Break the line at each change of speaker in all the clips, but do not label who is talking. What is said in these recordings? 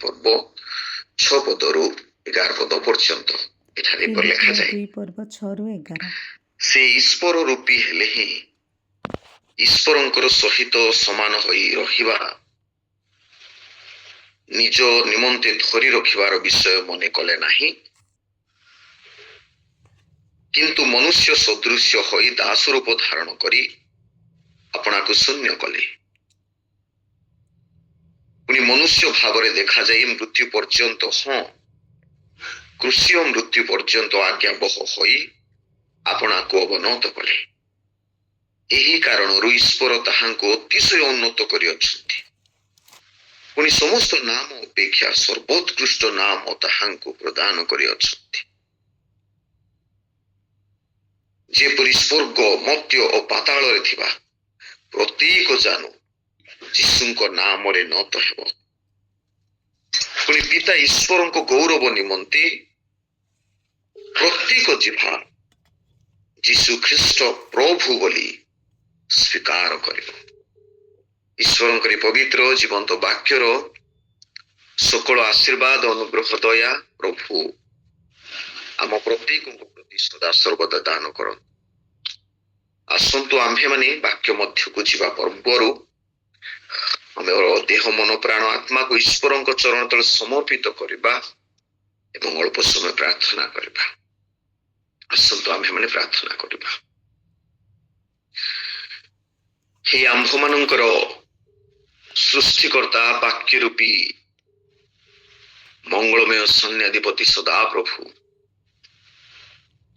ପର୍ବ 6 ପଦରୁ 11 ପଦ ପର୍ଯ୍ୟନ୍ତ ଏଠାରେ ଲେଖାଯାଏ।
2 ପର୍ବ 6ରୁ 11।
ସେ ଈଶ୍ୱର ରୂପୀ ହେଲେ ହିଁ ଈଶ୍ୱରଙ୍କର ସହିତ ସମାନ ହୋଇ ରହିବା ନିଜ ନିମନ୍ତେ ଧରି ରଖିବାର ବିଷୟ ମନେ କଲେ ନାହିଁ, କିନ୍ତୁ ମନୁଷ୍ୟ ସଦୃଶ୍ୟ ହୋଇ ଦାସ ରୂପ ଧାରଣ କରି ଆପଣାକୁ ଶୂନ୍ୟ କଲେ। ପୁଣି ମନୁଷ୍ୟ ଭାବରେ ଦେଖାଯାଇ ମୃତ୍ୟୁ ପର୍ଯ୍ୟନ୍ତ, କୃଷିୟ ମୃତ୍ୟୁ ପର୍ଯ୍ୟନ୍ତ ଆଜ୍ଞାବହ ହୋଇ ଆପଣାକୁ ଅବନତ କଲେ। ଏହି କାରଣରୁ ଈଶ୍ୱର ତାହାଙ୍କୁ ଅତିଶୟ ଉନ୍ନତ କରିଅଛନ୍ତି। ପୁଣି ସମସ୍ତ ନାମ ଅପେକ୍ଷା ସର୍ବୋତ୍କୃଷ୍ଟ ନାମ ତାହାଙ୍କୁ ପ୍ରଦାନ କରିଅଛନ୍ତି, ଯେପରି ସ୍ୱର୍ଗ, ମର୍ତ୍ତ୍ୟ ଓ ପାତାଳରେ ଥିବା ପ୍ରତ୍ୟେକ ଜାନୁ ଯୀଶୁଙ୍କ ନାମରେ ନତ ହେବ। ପୁଣି ପିତା ଈଶ୍ୱରଙ୍କ ଗୌରବ ନିମନ୍ତେ ପ୍ରତ୍ୟେକ ଜିହ୍ବା ଯୀଶୁ ଖ୍ରୀଷ୍ଟ ପ୍ରଭୁ ବୋଲି ସ୍ୱୀକାର କରିବ। ଈଶ୍ୱରଙ୍କର ପବିତ୍ର ଜୀବନ୍ତ ବାକ୍ୟର ସକଳ ଆଶୀର୍ବାଦ, ଅନୁଗ୍ରହ, ଦୟା ପ୍ରଭୁ ଆମ ପ୍ରତ୍ୟେକଙ୍କ ପ୍ରତି ସଦା ସର୍ବଦା ଦାନ କରନ୍ତୁ। ଆସନ୍ତୁ ଆମ୍ଭେମାନେ ବାକ୍ୟ ମଧ୍ୟକୁ ଯିବା ପୂର୍ବରୁ ଆମର ଦେହ, ମନ, ପ୍ରାଣ, ଆତ୍ମାକୁ ଈଶ୍ୱରଙ୍କ ଚରଣ ତଳେ ସମର୍ପିତ କରିବା ଏବଂ ଅଳ୍ପ ସମୟ ପ୍ରାର୍ଥନା କରିବା। ଆସନ୍ତୁ ଆମ୍ଭେମାନେ ପ୍ରାର୍ଥନା କରିବା। ହେ ଆମ୍ଭମାନଙ୍କର ସୃଷ୍ଟିକର୍ତ୍ତା, ବାକ୍ୟ ରୂପୀ ମଙ୍ଗଳମୟ ସୈନ୍ୟାଧିପତି ସଦା ପ୍ରଭୁ,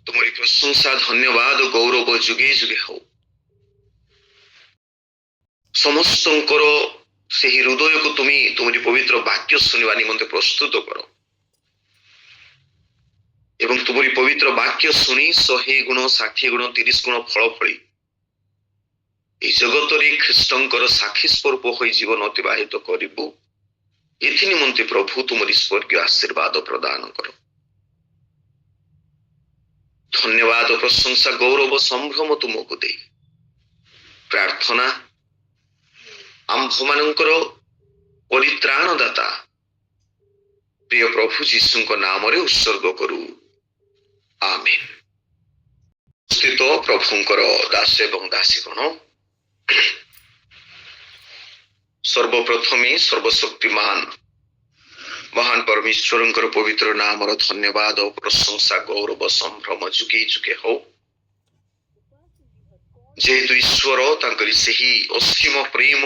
ତୁମରି ପ୍ରଶଂସା, ଧନ୍ୟବାଦ ଓ ଗୌରବ ଯୁଗେ ଯୁଗେ ହଉ। ସମସ୍ତଙ୍କର ସେହି ହୃଦୟକୁ ତୁମରି ପବିତ୍ର ବାକ୍ୟ ଶୁଣିବା ନିମନ୍ତେ ପ୍ରସ୍ତୁତ କର ଏବଂ ତୁମରି ପବିତ୍ର ବାକ୍ୟ ଶୁଣି 100 ଗୁଣ, 60 ଗୁଣ, 30 ଗୁଣ ଫଳ ଫଳି এই ଜଗତରେ ଖ୍ରୀଷ୍ଟଙ୍କର ସାକ୍ଷୀ ସ୍ୱରୂପ ହୋଇ ଜୀବନ ଅତିବାହିତ କରିବୁ। ଏଥି ନିମନ୍ତେ ପ୍ରଭୁ ତୁମରି ସ୍ୱର୍ଗୀୟ ଆଶୀର୍ବାଦ ପ୍ରଦାନ କର। ଧନ୍ୟବାଦ, ପ୍ରଶଂସା, ଗୌରବ, ସମ୍ଭ୍ରମ ତୁମକୁ ଦେଇ ପ୍ରାର୍ଥନା ଆମ୍ଭମାନଙ୍କର ପରିତ୍ରାଣଦାତା ପ୍ରିୟ ପ୍ରଭୁ ଯୀଶୁଙ୍କ ନାମରେ ଉତ୍ସର୍ଗ କରୁ। ଆମେନ୍। ସ୍ଥିତ ପ୍ରଭୁଙ୍କର ଦାସ ଏବଂ ଦାସୀଗଣ, ସର୍ବପ୍ରଥମେ ସର୍ବଶକ୍ତିମାନ ମହାନ ପରମେଶ୍ୱରଙ୍କର ପବିତ୍ର ନାମର ଧନ୍ୟବାଦ ଓ ପ୍ରଶଂସା, ଗୌରବ, ସମ୍ଭ୍ରମ ଯୁଗେ ଯୁଗେ ହଉ। ଯେହେତୁ ଈଶ୍ୱର ତାଙ୍କରି ସେହି ଅସୀମ ପ୍ରେମ,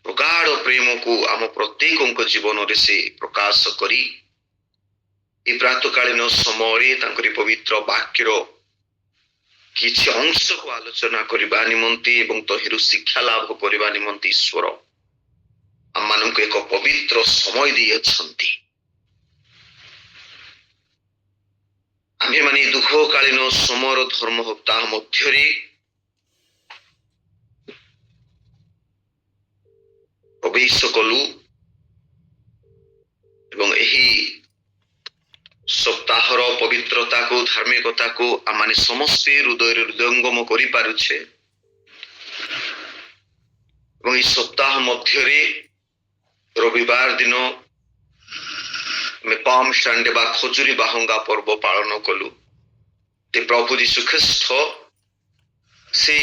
ପ୍ରଗାଢ଼ ପ୍ରେମକୁ ଆମ ପ୍ରତ୍ୟେକଙ୍କ ଜୀବନରେ ସେ ପ୍ରକାଶ କରି ଏ ପ୍ରାତଃକାଳୀନ ସମୟରେ ତାଙ୍କରି ପବିତ୍ର ବାକ୍ୟର କିଛି ଅଂଶକୁ ଆଲୋଚନା କରିବା ନିମନ୍ତେ ଏବଂ ତହିଁରୁ ଶିକ୍ଷା ଲାଭ କରିବା ନିମନ୍ତେ ଈଶ୍ୱର ଆମମାନଙ୍କୁ ଏକ ପବିତ୍ର ସମୟ ଦେଇଅଛନ୍ତି। ଆମ୍ଭେମାନେ ଦୁଃଖକାଳୀନ ସମୟର ଧର୍ମ ସପ୍ତାହ ମଧ୍ୟରେ ପ୍ରବେଶ କଲୁ ଏବଂ ଏହି ସପ୍ତାହର ପବିତ୍ରତାକୁ, ଧାର୍ମିକତାକୁ ଆମମାନେ ସମସ୍ତେ ହୃଦୟରେ ହୃଦୟଙ୍ଗମ କରିପାରୁଛେ ଏବଂ ଏହି ସପ୍ତାହ ମଧ୍ୟରେ ରବିବାର ଦିନ ଆମେ ପାମ୍ ସଣ୍ଡେ ବା ଖଜୁରୀ ବାହୁଙ୍ଗା ପର୍ବ ପାଳନ କଲୁ। ପ୍ରଭୁ ଯୀଶୁ ଖ୍ରୀଷ୍ଟ ସେ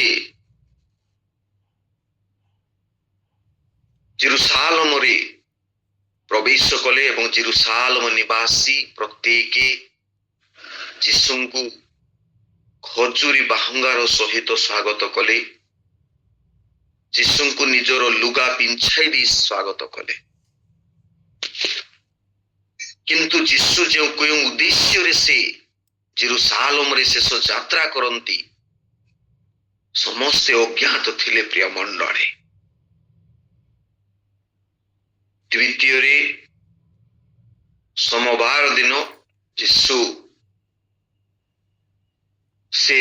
ଜେରୁସାଲେମରେ ପ୍ରବେଶ କଲେ ଏବଂ ଜେରୁସାଲେମ ନିବାସୀ ପ୍ରତ୍ୟେକ ଯୀଶୁଙ୍କୁ ଖଜୁରୀ ବାହୁଙ୍ଗାର ସହିତ ସ୍ୱାଗତ କଲେ। ଯୀଶୁଙ୍କୁ ନିଜର ଲୁଗା ପିଞ୍ଛାଇ ଦେଇ ସ୍ୱାଗତ କଲେ। କିନ୍ତୁ ଯୀଶୁ ଯେଉଁ କେଉଁ ଉଦ୍ଦେଶ୍ୟରେ ସେ ଜେରୁସାଲେମରେ ଶେଷ ଯାତ୍ରା କରନ୍ତି ସମସ୍ତେ ଅଜ୍ଞାତ ଥିଲେ। ପ୍ରିୟ ମଣ୍ଡଳୀ, ଦ୍ୱିତୀୟରେ ସୋମବାର ଦିନ ଯୀଶୁ ସେ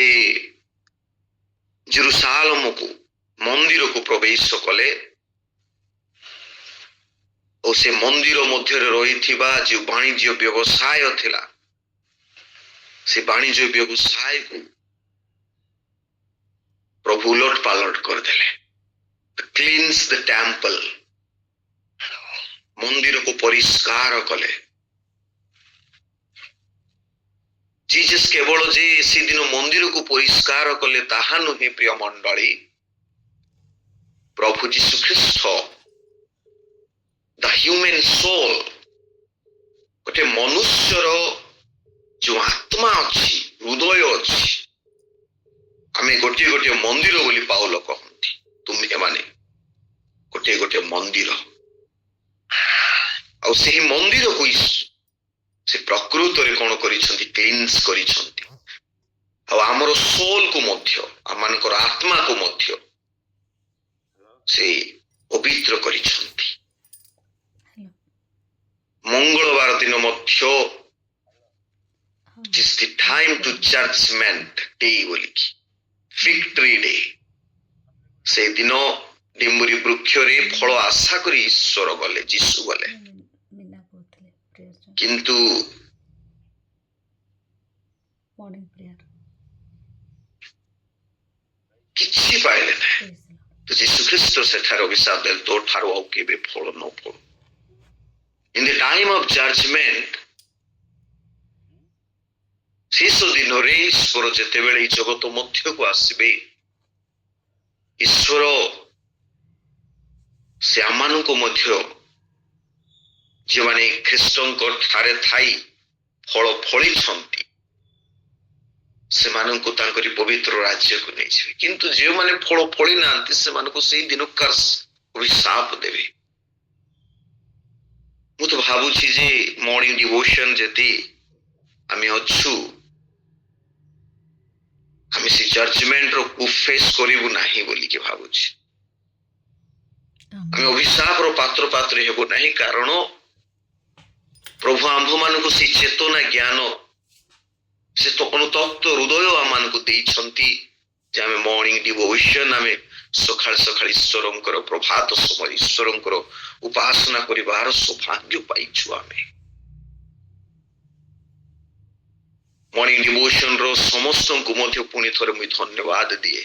ଜେରୁସାଲେମକୁ ମନ୍ଦିରକୁ ପ୍ରବେଶ କଲେ ଓ ସେ ମନ୍ଦିର ମଧ୍ୟରେ ରହିଥିବା ଯେଉଁ ବାଣିଜ୍ୟ ବ୍ୟବସାୟ ଥିଲା ସେ ବାଣିଜ୍ୟ ବ୍ୟବସାୟକୁ ପ୍ରଭୁ ଉଲଟ ପାଲଟ କରିଦେଲେ। କ୍ଲିନ୍ସ ଦ ଟେମ୍ପଲ, ମନ୍ଦିରକୁ ପରିଷ୍କାର କଲେ। ଜିଜସ୍ କେବଳ ଯେ ସେଦିନ ମନ୍ଦିରକୁ ପରିଷ୍କାର କଲେ ତାହା ନୁହେଁ ପ୍ରିୟ ମଣ୍ଡଳୀ, ପ୍ରଭୁ ଯୀଶୁ ଖ୍ରୀଷ୍ଟ ଦ ହ୍ୟୁମାନ୍ ସୋଲ୍, ଗୋଟେ ମନୁଷ୍ୟର ଯୋଉ ଆତ୍ମା ଅଛି, ହୃଦୟ ଅଛି, ଆମେ ଗୋଟିଏ ଗୋଟିଏ ମନ୍ଦିର ବୋଲି ପାଉଲ କହନ୍ତି। ତୁମେ ଏମାନେ ଗୋଟିଏ ଗୋଟିଏ ମନ୍ଦିର, ଆଉ ସେହି ମନ୍ଦିରକୁ ସେ ପ୍ରକୃତରେ କଣ କରିଛନ୍ତି? କ୍ଲିନ୍ସ କରିଛନ୍ତି। ଆଉ ଆମର ସୋଲକୁ ମଧ୍ୟ, ଆମମାନଙ୍କର ଆତ୍ମାକୁ ମଧ୍ୟ ସେ ପବିତ୍ର କରିଛନ୍ତି। ମଙ୍ଗଳବାର ଦିନ ମଧ୍ୟ it is the time to judgment day ବୋଲିକି, victory day। ସେଦିନ ଡିମ୍ବୁରି ବୃକ୍ଷରେ ଫଳ ଆଶା କରି ଈଶ୍ୱର ଗଲେ, ଯୀଶୁ ଗଲେ, କିନ୍ତୁ କିଛି ପାଇଲେ ନାହିଁ। ତ ଯୀଶୁ ଖ୍ରୀଷ୍ଟ ସେଠାରେ ଅଭିଶାପ ଦେଲେ, ତୋ ଠାରୁ ଆଉ କେବେ ଫଳ ନ ଫଳୁ। In the time of judgment, ଶେଷ ଦିନରେ ଈଶ୍ୱର ଯେତେବେଳେ ଏଇ ଜଗତ ମଧ୍ୟକୁ ଆସିବେ, ଈଶ୍ୱର ସେ ଆମମାନଙ୍କୁ ମଧ୍ୟ, ଯେଉଁମାନେ ଖ୍ରୀଷ୍ଟଙ୍କ ଠାରେ ଥାଇ ଫଳ ଫଳିଛନ୍ତି, ସେମାନଙ୍କୁ ତାଙ୍କରି ପବିତ୍ର ରାଜ୍ୟକୁ ନେଇଯିବେ। କିନ୍ତୁ ଯେଉଁମାନେ ଫଳ ଫଳି ନାହାନ୍ତି, ସେମାନଙ୍କୁ ସେଇ ଦିନ କର୍ସ, ଅଭିଶାପ ଦେବେ। ମୁଁ ତ ଭାବୁଛି ଯେ ମର୍ଣ୍ଣିଂ ଡିଭୋସନ ଯଦି ଆମେ ଅଛୁ, ଆମେ ସେ ଜଜମେଣ୍ଟର ଫେସ୍ କରିବୁ ନାହିଁ ବୋଲିକି ଭାବୁଛି। ଆମେ ଅଭିଶାପର ପାତ୍ର ପାତ୍ର ହେବ ନାହିଁ, କାରଣ ପ୍ରଭୁ ଆମ୍ଭମାନଙ୍କୁ ସେ ଚେତନା ଜ୍ଞାନ, ସେ ଅନୁତପ୍ତ ହୃଦୟ ଆମମାନଙ୍କୁ ଦେଇଛନ୍ତି ଯେ ଆମେ ମର୍ଣ୍ଣିଂ ଡିଭୋସନ, ଆମେ ସକାଳ ସକାଳ ଈଶ୍ୱରଙ୍କର ପ୍ରଭାତ ସମୟ ଈଶ୍ୱରଙ୍କର ଉପାସନା କରିବାର ସୌଭାଗ୍ୟ ପାଇଛୁ। ଆମେ ମର୍ଣ୍ଣିଂ ଡିଭୋସନର ସମସ୍ତଙ୍କୁ ମଧ୍ୟ ପୁଣି ଥରେ ମୁଁ ଧନ୍ୟବାଦ ଦିଏ।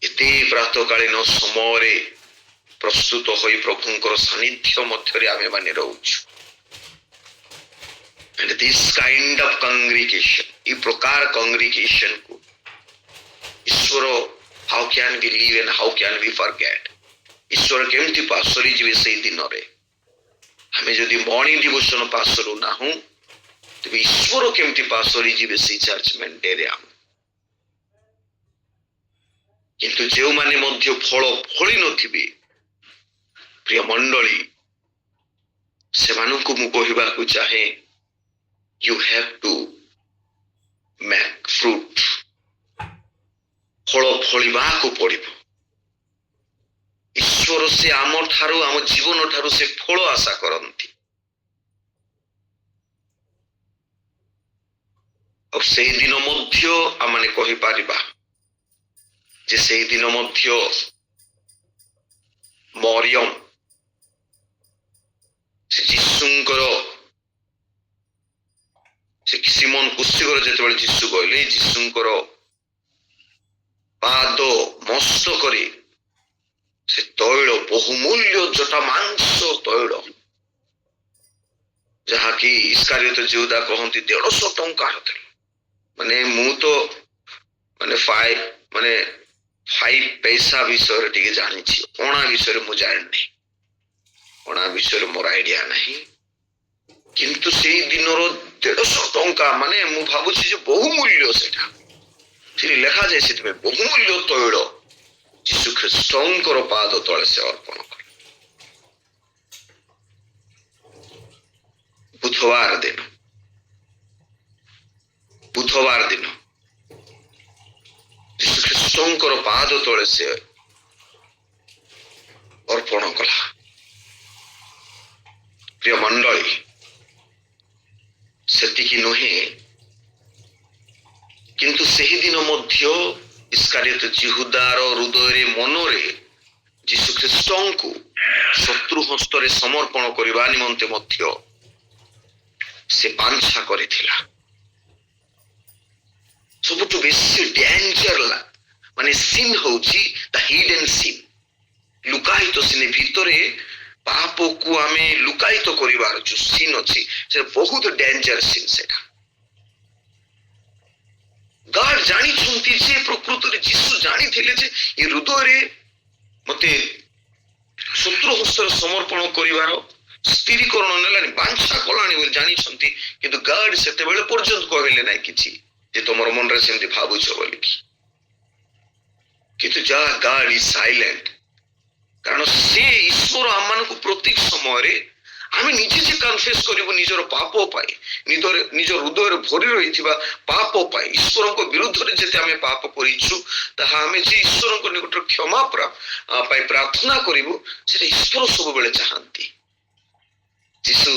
ଏତେ ପ୍ରାତଃକାଳୀନ ସମୟରେ ପ୍ରସ୍ତୁତ ହୋଇ ପ୍ରଭୁଙ୍କର ସାନ୍ନିଧ୍ୟ ମଧ୍ୟରେ ଆମେ ମାନେ ରହୁଛୁ। And this kind of congregation, ଏ ପ୍ରକାର କଂଗ୍ରିଗେସନକୁ ଈଶ୍ୱର how can we live and how can we forget? ଈଶ୍ୱର କେମିତି ପାଶରି ଯିବେ ସେଇ ଦିନରେ? ଆମେ ଯଦି ମର୍ଣ୍ଣିଂ ଡିଭୋସନ ପାଶରୁ ନାହୁଁ, ତେବେ ଈଶ୍ୱର କେମିତି ପାଶରି ଯିବେ ସେଇ ଜଜମେଣ୍ଟ ଡେରେ? କିନ୍ତୁ ଯେଉଁମାନେ ମଧ୍ୟ ଫଳ ଫଳି ନଥିବେ ପ୍ରିୟ ମଣ୍ଡଳୀ, ସେମାନଙ୍କୁ ମୁଁ କହିବାକୁ ଚାହେଁ, you have to make fruit, ଫଳ ଫଳିବାକୁ ପଡ଼ିବ। ଈଶ୍ୱର ସେ ଆମ ଠାରୁ, ଆମ ଜୀବନ ଠାରୁ ସେ ଫଳ ଆଶା କରନ୍ତି। ଆଉ ସେଇ ଦିନ ମଧ୍ୟ ଆମେ କହିପାରିବା ଯେ ସେଇ ଦିନ ମଧ୍ୟ ମରିୟମ ସେ ଯୀଶୁଙ୍କର, ସେ ସିମୋନ କୁଷ୍ଠିଙ୍କର ଯେତେବେଳେ ଯୀଶୁ କହିଲେ, ଯୀଶୁଙ୍କର ପାଦ ମସ୍ତକରେ ସେ ତୈଳ, ବହୁମୂଲ୍ୟ ଜଟା ମାଂସ ତୈଳ, ଯାହାକି ଇସ୍କାରିୟତ ଯିହୁଦା କହନ୍ତି 150 ଟଙ୍କାର ଥିଲା। ମାନେ ମୁଁ ତ ମାନେ 5 ପଇସା ବିଷୟରେ ଟିକେ ଜାଣିଛି, ଅଣା ବିଷୟରେ ମୁଁ ଜାଣିନି, ଅଣା ବିଷୟରେ ମୋର ଆଇଡିଆ ନାହିଁ। କିନ୍ତୁ ସେଇ ଦିନର 150 ଟଙ୍କା, ମାନେ ମୁଁ ଭାବୁଛି ଯେ ବହୁମୂଲ୍ୟ ସେଟା। ସେଠି ଲେଖାଯାଏ ସେଥିପାଇଁ ବହୁମୂଲ୍ୟ ତୈଳ ଯୀଶୁ ଖ୍ରୀଷ୍ଟଙ୍କର ପାଦ ତଳେ ସେ ଅର୍ପଣ କଲେ। ବୁଧବାର ଦିନ ଯୀଶୁ ଖ୍ରୀଷ୍ଟଙ୍କର ପାଦ ତଳେ ସେ ଅର୍ପଣ କଲା। ପ୍ରିୟ ମଣ୍ଡଳୀ, ସେତିକି ନୁହେଁ, କିନ୍ତୁ ସେହି ଦିନ ମଧ୍ୟ ଇସ୍କାରିୟତ ଯିହୁଦାର ହୃଦୟରେ, ମନରେ ଯୀଶୁ ଖ୍ରୀଷ୍ଟଙ୍କୁ ଶତ୍ରୁ ହସ୍ତରେ ସମର୍ପଣ କରିବା ନିମନ୍ତେ ମଧ୍ୟ ସେ ବାଞ୍ଛା କରିଥିଲା। ସବୁଠୁ ବେଶୀ ଡେଞ୍ଜର ମାନେ ସିନ୍ ହଉଛି ଦ ହିଡେନ୍ ସିନ୍, ଲୁକାୟିତ ସିନ୍ ଭିତରେ ପାପକୁ ଆମେ ଲୁକାୟିତ କରିବାର ଯୋଉ ସିନ୍ ଅଛି ସେଟା ବହୁତ ଡେଞ୍ଜର ସିନ୍। ସେଟା ଗଡ୍ ଜାଣିଛନ୍ତି ଯେ ପ୍ରକୃତରେ ଯୀଶୁ ଜାଣିଥିଲେ ଯେ ଏ ହୃଦୟରେ ମତେ ଶତ୍ରୁ ହସ୍ତରେ ସମର୍ପଣ କରିବାର ସ୍ଥିରୀକରଣ ନେଲାଣି, ବାଞ୍ଛା କଲାଣି ବୋଲି ଜାଣିଛନ୍ତି, କିନ୍ତୁ ଗଡ୍ ସେତେବେଳେ ପର୍ଯ୍ୟନ୍ତ କହିଲେ ନାହିଁ କିଛି ଯେ ତମର ମନରେ ସେମିତି ଭାବୁଛ ବୋଲିକି। କିନ୍ତୁ ଯାହା ଗଡ୍ ଇଜ ସାଇଲେଣ୍ଟ, କାରଣ ସେ ଈଶ୍ୱର ଆମମାନଙ୍କୁ ପ୍ରତ୍ୟେକ ସମୟରେ ଆମେ ନିଜେ ଯେ କନଫେସ୍ କରିବୁ ନିଜର ପାପ ପାଇଁ, ନିଜ ହୃଦୟରେ ଭରି ରହିଥିବା ପାପ ପାଇଁ, ଈଶ୍ୱରଙ୍କ ବିରୁଦ୍ଧରେ ଯେତେ ଆମେ ପାପ କରିଛୁ ତାହା ଆମେ ଯେ ଈଶ୍ୱରଙ୍କ ନିକଟରେ କ୍ଷମା ପାଇଁ ପ୍ରାର୍ଥନା କରିବୁ, ସେଟା ଈଶ୍ୱର ସବୁବେଳେ ଚାହାନ୍ତି। ଯୀଶୁ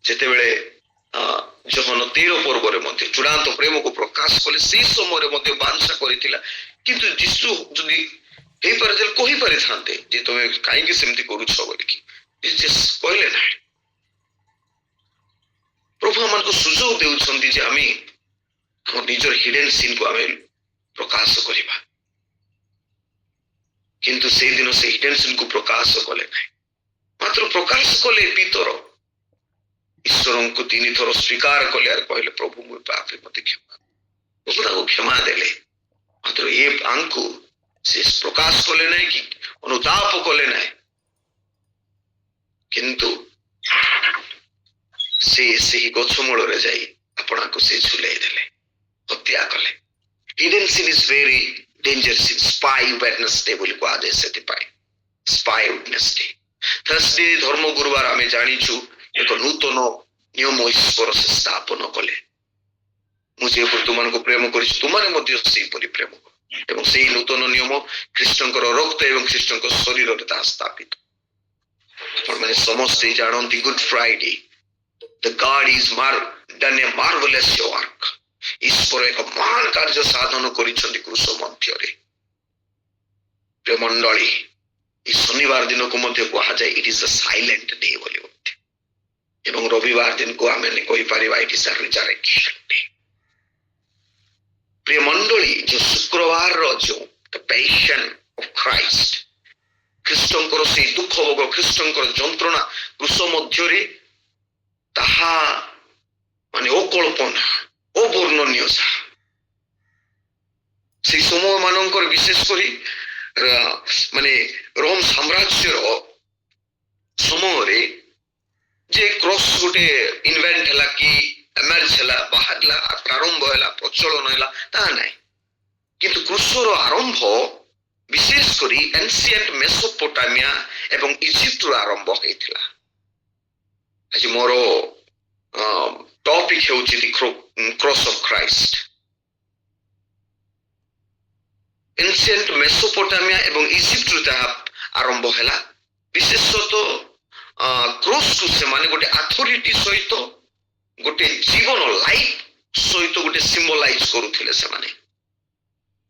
ଯେତେବେଳେ ଯୋହନ 13 ପର୍ବରେ ମଧ୍ୟ ଚୂଡ଼ାନ୍ତ ପ୍ରେମକୁ ପ୍ରକାଶ କଲେ, ସେଇ ସମୟରେ ମଧ୍ୟ ବାଞ୍ଛା କରିଥିଲା। କିନ୍ତୁ ଯୀଶୁ ଯଦି ହେଇପାରେ କହିପାରିଥାନ୍ତେ ଯେ ତମେ କାହିଁକି ସେମିତି କରୁଛ ବୋଲିକି, କହିଲେ ନାହିଁ। ପ୍ରଭୁ ଆମମାନଙ୍କୁ ସୁଯୋଗ ଦେଉଛନ୍ତି ଯେ ଆମେ ଆମ ନିଜର ହିଡେନ୍ ସିନ୍ କୁ ଆମେ ପ୍ରକାଶ କରିବା, କିନ୍ତୁ ସେଇଦିନ ସେ ହିଡେନ୍ ସିନ୍ କୁ ପ୍ରକାଶ କଲେ ନାହିଁ, ମାତ୍ର ପ୍ରକାଶ କଲେ ପିତର ଈଶ୍ୱରଙ୍କୁ 3 ଥର ସ୍ୱୀକାର କଲେ ଆଉ କହିଲେ ପ୍ରଭୁ ମୁଁ ପାପୀ, ମତେ କ୍ଷମା। ପ୍ରଭୁ ତାଙ୍କୁ କ୍ଷମା ଦେଲେ, ମାତ୍ର ଏ ଆଙ୍କୁ ସେ ପ୍ରକାଶ କଲେ ନାହିଁ କି ଅନୁତାପ କଲେ ନାହିଁ, କିନ୍ତୁ ସେ ସେହି ଗଛ ମୂଳରେ ଯାଇ ଆପଣଙ୍କୁ ସେ ଝୁଲେଇ ଦେଲେ, ହତ୍ୟା କଲେ। Hidden scene is very danger scene. Spy witness day ବୋଲି କୁହାଯାଏ ସେଥିପାଇଁ, ସ୍ପାଇ ୱିଟନେସ୍ ଡେ। ଥର୍ସଡେ ଧର୍ମ ଗୁରୁବାର ଆମେ ଜାଣିଛୁ ଏକ ନୂତନ ନିୟମ ଈଶ୍ୱର ସେ ସ୍ଥାପନ କଲେ। ମୁଁ ଯେପରି ତୁମମାନଙ୍କୁ ପ୍ରେମ କରିଛି ତୁମାନେ ମଧ୍ୟ ସେହିପରି ପ୍ରେମ କର, ଏବଂ ସେହି ନୂତନ ନିୟମ ଖ୍ରୀଷ୍ଟଙ୍କର ରକ୍ତ ଏବଂ ଖ୍ରୀଷ୍ଟଙ୍କ ଶରୀରରେ ତାହା ସ୍ଥାପିତ। ଆପଣମାନେ ସମସ୍ତେ ଜାଣନ୍ତି good Friday the God is done a marvelous work. ଈଶ୍ୱର ଏକ ମହାନ କାର୍ଯ୍ୟ ସାଧନ କରିଛନ୍ତି କୃଷ ମଧ୍ୟରେ। ପ୍ରିୟ ମଣ୍ଡଳୀ, এই ଶନିବାର ଦିନକୁ ମଧ୍ୟ କୁହାଯାଏ ଇଟ୍ ଇଜ ଦ ସାଇଲେଣ୍ଟ ଡେ ବୋଲି ମଧ୍ୟ, ଏବଂ ରବିବାର ଦିନକୁ ଆମେ କହିପାରିବା ଇଟ୍ ଇଜ ଦ ରିଜରେକ୍ସନ ଡେ। ପ୍ରିୟ ମଣ୍ଡଳୀ, ଯୋଉ ଶୁକ୍ରବାରର ଯୋଉ ଦ ପ୍ୟାସନ୍ ଅଫ ଖ୍ରାଇଷ୍ଟ, ଖ୍ରୀଷ୍ଟଙ୍କର ସେଇ ଦୁଃଖ ଭୋଗ, ଖ୍ରୀଷ୍ଟଙ୍କର ଯନ୍ତ୍ରଣା କୃଷ ମଧ୍ୟରେ, ତାହା ମାନେ ଅକଳ୍ପନା, ଅବର୍ଣ୍ଣନୀୟ। সেই সময় ମାନଙ୍କର ବିଶେଷ କରି ମାନେ ରୋମ ସାମ୍ରାଜ୍ୟର ସମୟରେ ଯେ କ୍ରସ୍ ଗୋଟେ ଇନଭେଣ୍ଟ ହେଲା କି ଏମର୍ଜ ହେଲା, ବାହାରିଲା, ପ୍ରାରମ୍ଭ ହେଲା, ପ୍ରଚଳନ ହେଲା, ତାହା ନାହିଁ। କିନ୍ତୁ କୃଷର ଆରମ୍ଭ ବିଶେଷ କରି ଏନସିଏଣ୍ଟ ମେସୋପୋଟାମିଆ ଏବଂ ଇଜିପ୍ଟରୁ ଆରମ୍ଭ ହେଇଥିଲା। ଆଜି ମୋର ଟପିକ ହେଉଛି ଦି କ୍ରସ୍ ଅଫ ଖ୍ରାଇଷ୍ଟ। ଏନସିଏଣ୍ଟ ମେସୋପୋଟାମିଆ ଏବଂ ଇଜିପ୍ଟରୁ ତାହା ଆରମ୍ଭ ହେଲା। ବିଶେଷତଃ କ୍ରସ୍କୁ ସେମାନେ ଗୋଟେ ଅଥରିଟି ସହିତ, ଗୋଟେ ଜୀବନ ଲାଇଫ ସହିତ ଗୋଟେ ସିମ୍ବଲାଇଜ କରୁଥିଲେ ସେମାନେ।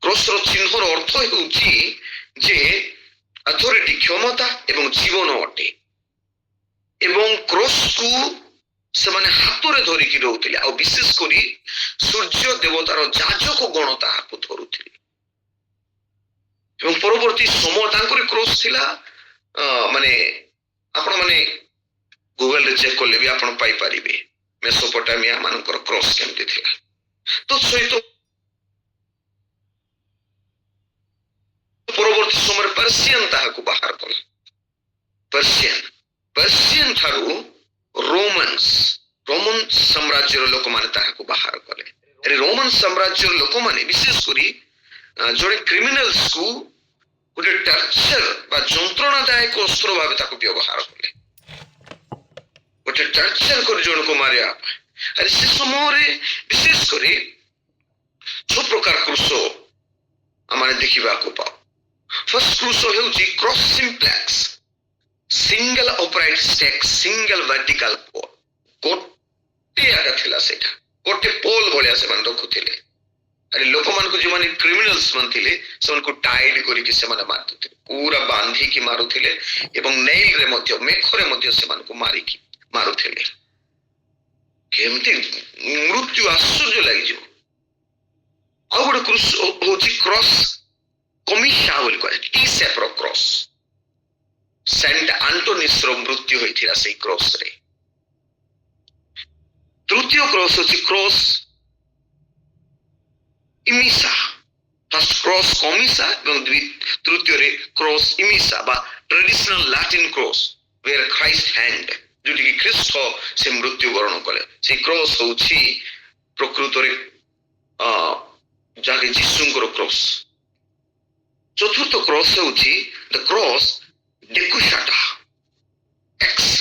କ୍ରସ୍ର ଚିହ୍ନର ଅର୍ଥ ହେଉଛି ଯେ ଅଥରିଟି, କ୍ଷମତା ଏବଂ ଜୀବନ ଅଟେ, ଏବଂ କ୍ରସ୍କୁ ସେମାନେ ହାତରେ ଧରିକି ରହୁଥିଲେ, ଆଉ ବିଶେଷ କରି ସୂର୍ଯ୍ୟ ଦେବତାର ଯାଜକ ଗଣ ତାହାକୁ ଧରୁଥିଲେ। ଏବଂ ପରବର୍ତ୍ତୀ ସମୟ ତାଙ୍କର କ୍ରସ୍ ଥିଲା, ମାନେ ଆପଣ ମାନେ ଗୁଗଲରେ ଚେକ୍ କଲେ ବି ଆପଣ ପାଇପାରିବେ ମେସୋପୋଟାମିଆ ମାନଙ୍କର କ୍ରସ୍ କେମିତି ଥିଲା। ତ ସହିତ ପରବର୍ତ୍ତୀ ସମୟରେ ପର୍ସିଆନ ତାହାକୁ ବାହାର କଲା। ପର୍ସିଆନ ଠାରୁ ରୋମାନ ସାମ୍ରାଜ୍ୟର ଲୋକମାନେ ତାହାକୁ ବାହାର କଲେ। ରୋମାନ ସାମ୍ରାଜ୍ୟର ଲୋକମାନେ ବିଶେଷ କରି ଜଣେ କ୍ରିମିନାଲ୍ସକୁ ଗୋଟେ ଟର୍ଚର ବା ଯନ୍ତ୍ରଣାଦାୟକ ଅସ୍ତ୍ର ଭାବେ ତାକୁ ବ୍ୟବହାର କଲେ, ଗୋଟେ ଟର୍ଚର କରି ଜଣକୁ ମାରିବା ପାଇଁ। ଆରେ ସେ ସମୟରେ ବିଶେଷ କରି ସବୁ ପ୍ରକାର କୃଷ ଆମେ ଦେଖିବାକୁ ପାଉ। ଫାର୍ଷ୍ଟ କୃଷ ହେଉଛି cross simplex, single upright stake, single vertical pole. ଗୋଟେ ଆକା ଥିଲା ସେଇଟା, ଗୋଟେ ପୋଲ ଭଳିଆ ସେମାନେ ରଖୁଥିଲେ। ଆରେ ଲୋକମାନଙ୍କୁ ଯେଉଁମାନେ କ୍ରିମିନାଲ୍ସ ମାନେ ଥିଲେ ସେମାନଙ୍କୁ ଟାଇଡ କରିକି ସେମାନେ ମାରୁଥିଲେ, ପୁରା ବାନ୍ଧିକି ମାରୁଥିଲେ, ଏବଂ ନେଇଲରେ ମଧ୍ୟ, ମେଖରେ ମଧ୍ୟ ସେମାନଙ୍କୁ ମାରୁଥିଲେ। କେମିତି ମୃତ୍ୟୁ ଆଶ୍ଚର୍ଯ୍ୟ ଲାଗିଯିବ। ଆଉ ଗୋଟେ କୃଷ ହଉଛି କ୍ରସ୍ କମିଶା ବୋଲି କୁହାଯାଏ, ଟି ସେପର କ୍ରସ୍। ସେଣ୍ଟ ଆଣ୍ଟୋନିସ୍ର ମୃତ୍ୟୁ ହୋଇଥିଲା ସେଇ କ୍ରସରେ। ତୃତୀୟ କ୍ରସ୍ ଅଛି କ୍ରସ୍ ଇମିସା। ଫାର୍ଷ୍ଟ କ୍ରସ୍ କମିସା ଏବଂ ତୃତୀୟରେ କ୍ରସ୍ ଇମିସା ବା traditional Latin cross where Christ hanged, ଯୋଉଠିକି ଖ୍ରୀଷ୍ଟ ସେ ମୃତ୍ୟୁବରଣ କଲେ। ସେଇ କ୍ରସ୍ ହଉଛି ପ୍ରକୃତରେ ଯାହାକି ଯୀଶୁଙ୍କର କ୍ରସ୍। ଚତୁର୍ଥ କ୍ରସ୍ ହେଉଛି ଦ କ୍ରସ୍ ଡେକୁସାଟା। ଏକ୍ସ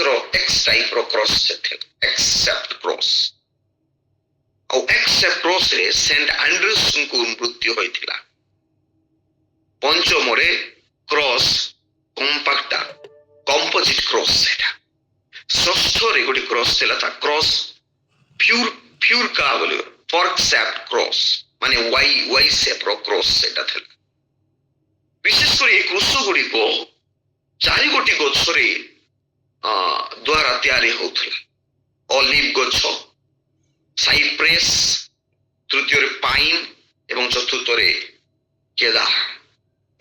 ଟାଇପ ର କ୍ରସ୍ ସେଠି, ଏକ୍ସେପ୍ଟ କ୍ରସ୍। ଆଉ ଏକ୍ସେପ୍ଟ କ୍ରସ୍ ରେ ସେଣ୍ଟ ଆଣ୍ଡ୍ରୁସଙ୍କୁ ମୃତ୍ୟୁ ହୋଇଥିଲା। ପଞ୍ଚମରେ କ୍ରସ୍ କମ୍ପାକ୍ଟା, କମ୍ପୋଜିଟ୍ କ୍ରସ୍ ସେଟା। ଷଷ୍ଠରେ ଗୋଟେ କ୍ରସ୍ ଥିଲା ତା କ୍ରସ୍ ଫ୍ୟୁରକା ବୋଲି ଫର୍କ ସେପ୍ଟ କ୍ରସ୍, ମାନେ ୱାଇ ସେପ୍ ର କ୍ରସ୍ ସେଟା ଥିଲା। ବିଶେଷ କରି এই କ୍ରୁଶ ଗୁଡିକ 4 ଗଛରେ ଦ୍ୱାରା ତିଆରି ହଉଥିଲା। ଅଲିଭ ଗଛ, ସାଇପ୍ରେସ୍, ତୃତୀୟରେ ପାଇନ୍ ଏବଂ ଚତୁର୍ଥରେ କେଦାର।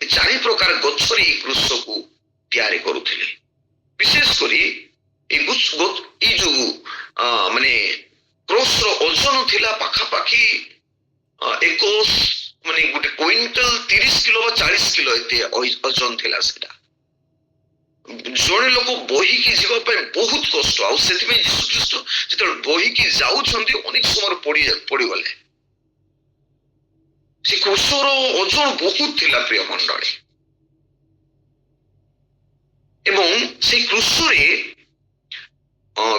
ଏ 4 ପ୍ରକାର ଗଛରେ এই କ୍ରୁଶକୁ ତିଆରି କରୁଥିଲେ। ବିଶେଷ କରି এই ଯୋଉ ମାନେ କ୍ରସର ଓଜନ ଥିଲା ପାଖାପାଖି 21 ମାନେ ଗୋଟେ କୁଇଣ୍ଟାଲ 30 କିଲୋ ବା 40 କିଲୋ ଏତେ ଓଜନ ଥିଲା ସେଟା। ଜଣେ ଲୋକ ବୋହିକି ଯିବା ପାଇଁ ବହୁତ କଷ୍ଟ। ଆଉ ସେଥିପାଇଁ ଯୀଶୁ ଖ୍ରୀଷ୍ଟ ଯେତେବେଳେ ବୋହିକି ଯାଉଛନ୍ତି ଅନେକ ସମୟରେ ପଡିଗଲେ। ସେ କ୍ରୁଶର ଓଜନ ବହୁତ ଥିଲା ପ୍ରିୟ ମଣ୍ଡଳୀ। ଏବଂ ସେଇ କ୍ରୁଶରେ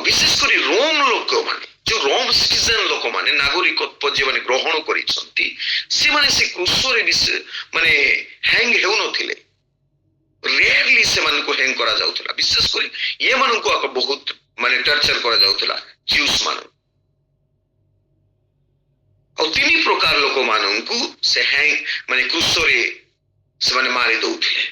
ବିଶେଷ କରି ରୋମ ଲୋକମାନେ, ଯୋଉ ରୋମ ସିଟିଜେନ ଲୋକମାନେ, ନାଗରିକତ୍ୱ ଯେଉଁମାନେ ଗ୍ରହଣ କରିଛନ୍ତି, ସେମାନେ ସେ କ୍ରୁଶରେ ମାନେ ହ୍ୟାଙ୍ଗ ହେଉନଥିଲେ। ରେୟାରଲି ସେମାନଙ୍କୁ ହ୍ୟାଙ୍ଗ କରାଯାଉଥିଲା। ବିଶେଷ କରି ଏମାନଙ୍କୁ ବହୁତ ମାନେ ଟର୍ଚର କରାଯାଉଥିଲା ଜିଉସ୍ ମାନଙ୍କୁ। ଆଉ 3 ପ୍ରକାର ଲୋକମାନଙ୍କୁ ସେ ହ୍ୟାଙ୍ଗ ମାନେ କ୍ରୁଶରେ ସେମାନେ ମାରି ଦଉଥିଲେ।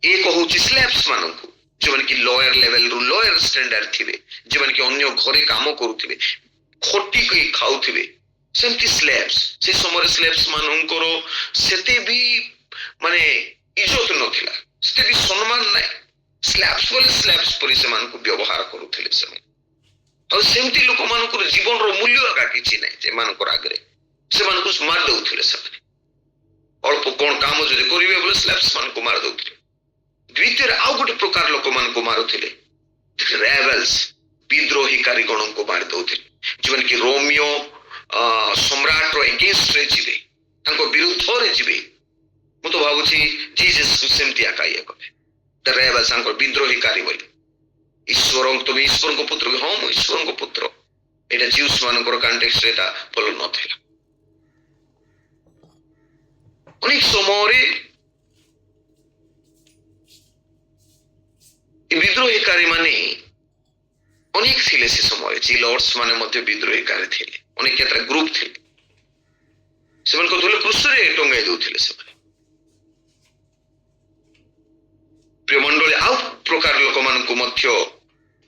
ଏକ ହଉଛି ସ୍ଲେଭ୍ସ ମାନଙ୍କୁ, ଯେଉଁମାନେ କି ଲୋୟର ଲେଭେଲରୁ ଲୋୟର ଷ୍ଟାଣ୍ଡାର୍ଡ ଥିବେ, ଯେଉଁମାନେ କି ଅନ୍ୟ ଘରେ କାମ କରୁଥିବେ, ଖଟିକି ଖାଉଥିବେ, ସେମିତି ସ୍ଲେଭ୍ସ। ସେ ସମୟରେ ସ୍ଲେଭ୍ସ ମାନଙ୍କର ସେତେ ବି ମାନେ ଇଜ୍ଜତ ନଥିଲା, ସେତେ ବି ସମ୍ମାନ ନାହିଁ। ସ୍ଲେଭ୍ସ ବୋଲି ସ୍ଲେଭ୍ସ ପରି ସେମାନଙ୍କୁ ବ୍ୟବହାର କରୁଥିଲେ ସେମାନେ। ଆଉ ସେମିତି ଲୋକମାନଙ୍କର ଜୀବନର ମୂଲ୍ୟ ଆକା କିଛି ନାହିଁ ସେମାନଙ୍କର ଆଗରେ। ସେମାନଙ୍କୁ ମାରି ଦଉଥିଲେ ସେମାନେ। ଅଳ୍ପ କଣ କାମ ଯଦି କରିବେ ବୋଲେ ସ୍ଲେଭ୍ସ ମାନଙ୍କୁ ମାରି ଦଉଥିଲେ। ଦ୍ୱିତୀୟରେ ଆଉ ଗୋଟେ ପ୍ରକାର ଲୋକମାନଙ୍କୁ ମାରୁଥିଲେ, ରେବେଲ୍ସ, ବିଦ୍ରୋହୀକାରୀ ଗଣଙ୍କୁ ମାରି ଦଉଥିଲେ, ଯେଉଁମାନେ କି ରୋମିଓ ସମ୍ରାଟର ଏଗେନ୍ଷ୍ଟରେ ଯିବେ, ତାଙ୍କ ବିରୁଦ୍ଧରେ ଯିବେ। ମୁଁ ତ ଭାବୁଛି ଜିସସ୍ ସେମିତି ଆକା ଇଏ କଲେ। ଦ ରେବେଲ୍ସ, ତାଙ୍କର ବିଦ୍ରୋହୀକାରୀ ବୋଲି। ତୁମେ ଈଶ୍ୱରଙ୍କ ପୁତ୍ର କି? ହଁ, ମୁଁ ଈଶ୍ୱରଙ୍କ ପୁତ୍ର। ଏଇଟା ଜିଉସ୍ ମାନଙ୍କର କଣ୍ଟେକ୍ସରେ ଏଟା ଭଲ ନଥିଲା। ଅନେକ ସମୟରେ ବିଦ୍ରୋହୀକାରୀ ମାନେ ଅନେକ ଥିଲେ ସେ ସମୟରେ। ଜିଲର୍ସ ମାନେ ମଧ୍ୟ ବିଦ୍ରୋହୀକାରୀ ଥିଲେ, ଅନେକ କେତେଟା ଗ୍ରୁପ ଥିଲେ। ସେମାନଙ୍କୁ ଧରି କ୍ରୁଶରେ ଟଙ୍ଗାଇ ଦଉଥିଲେ ସେମାନେ। ପ୍ରିୟ ମଣ୍ଡଳୀ, ଆଉ ପ୍ରକାର ଲୋକମାନଙ୍କୁ ମଧ୍ୟ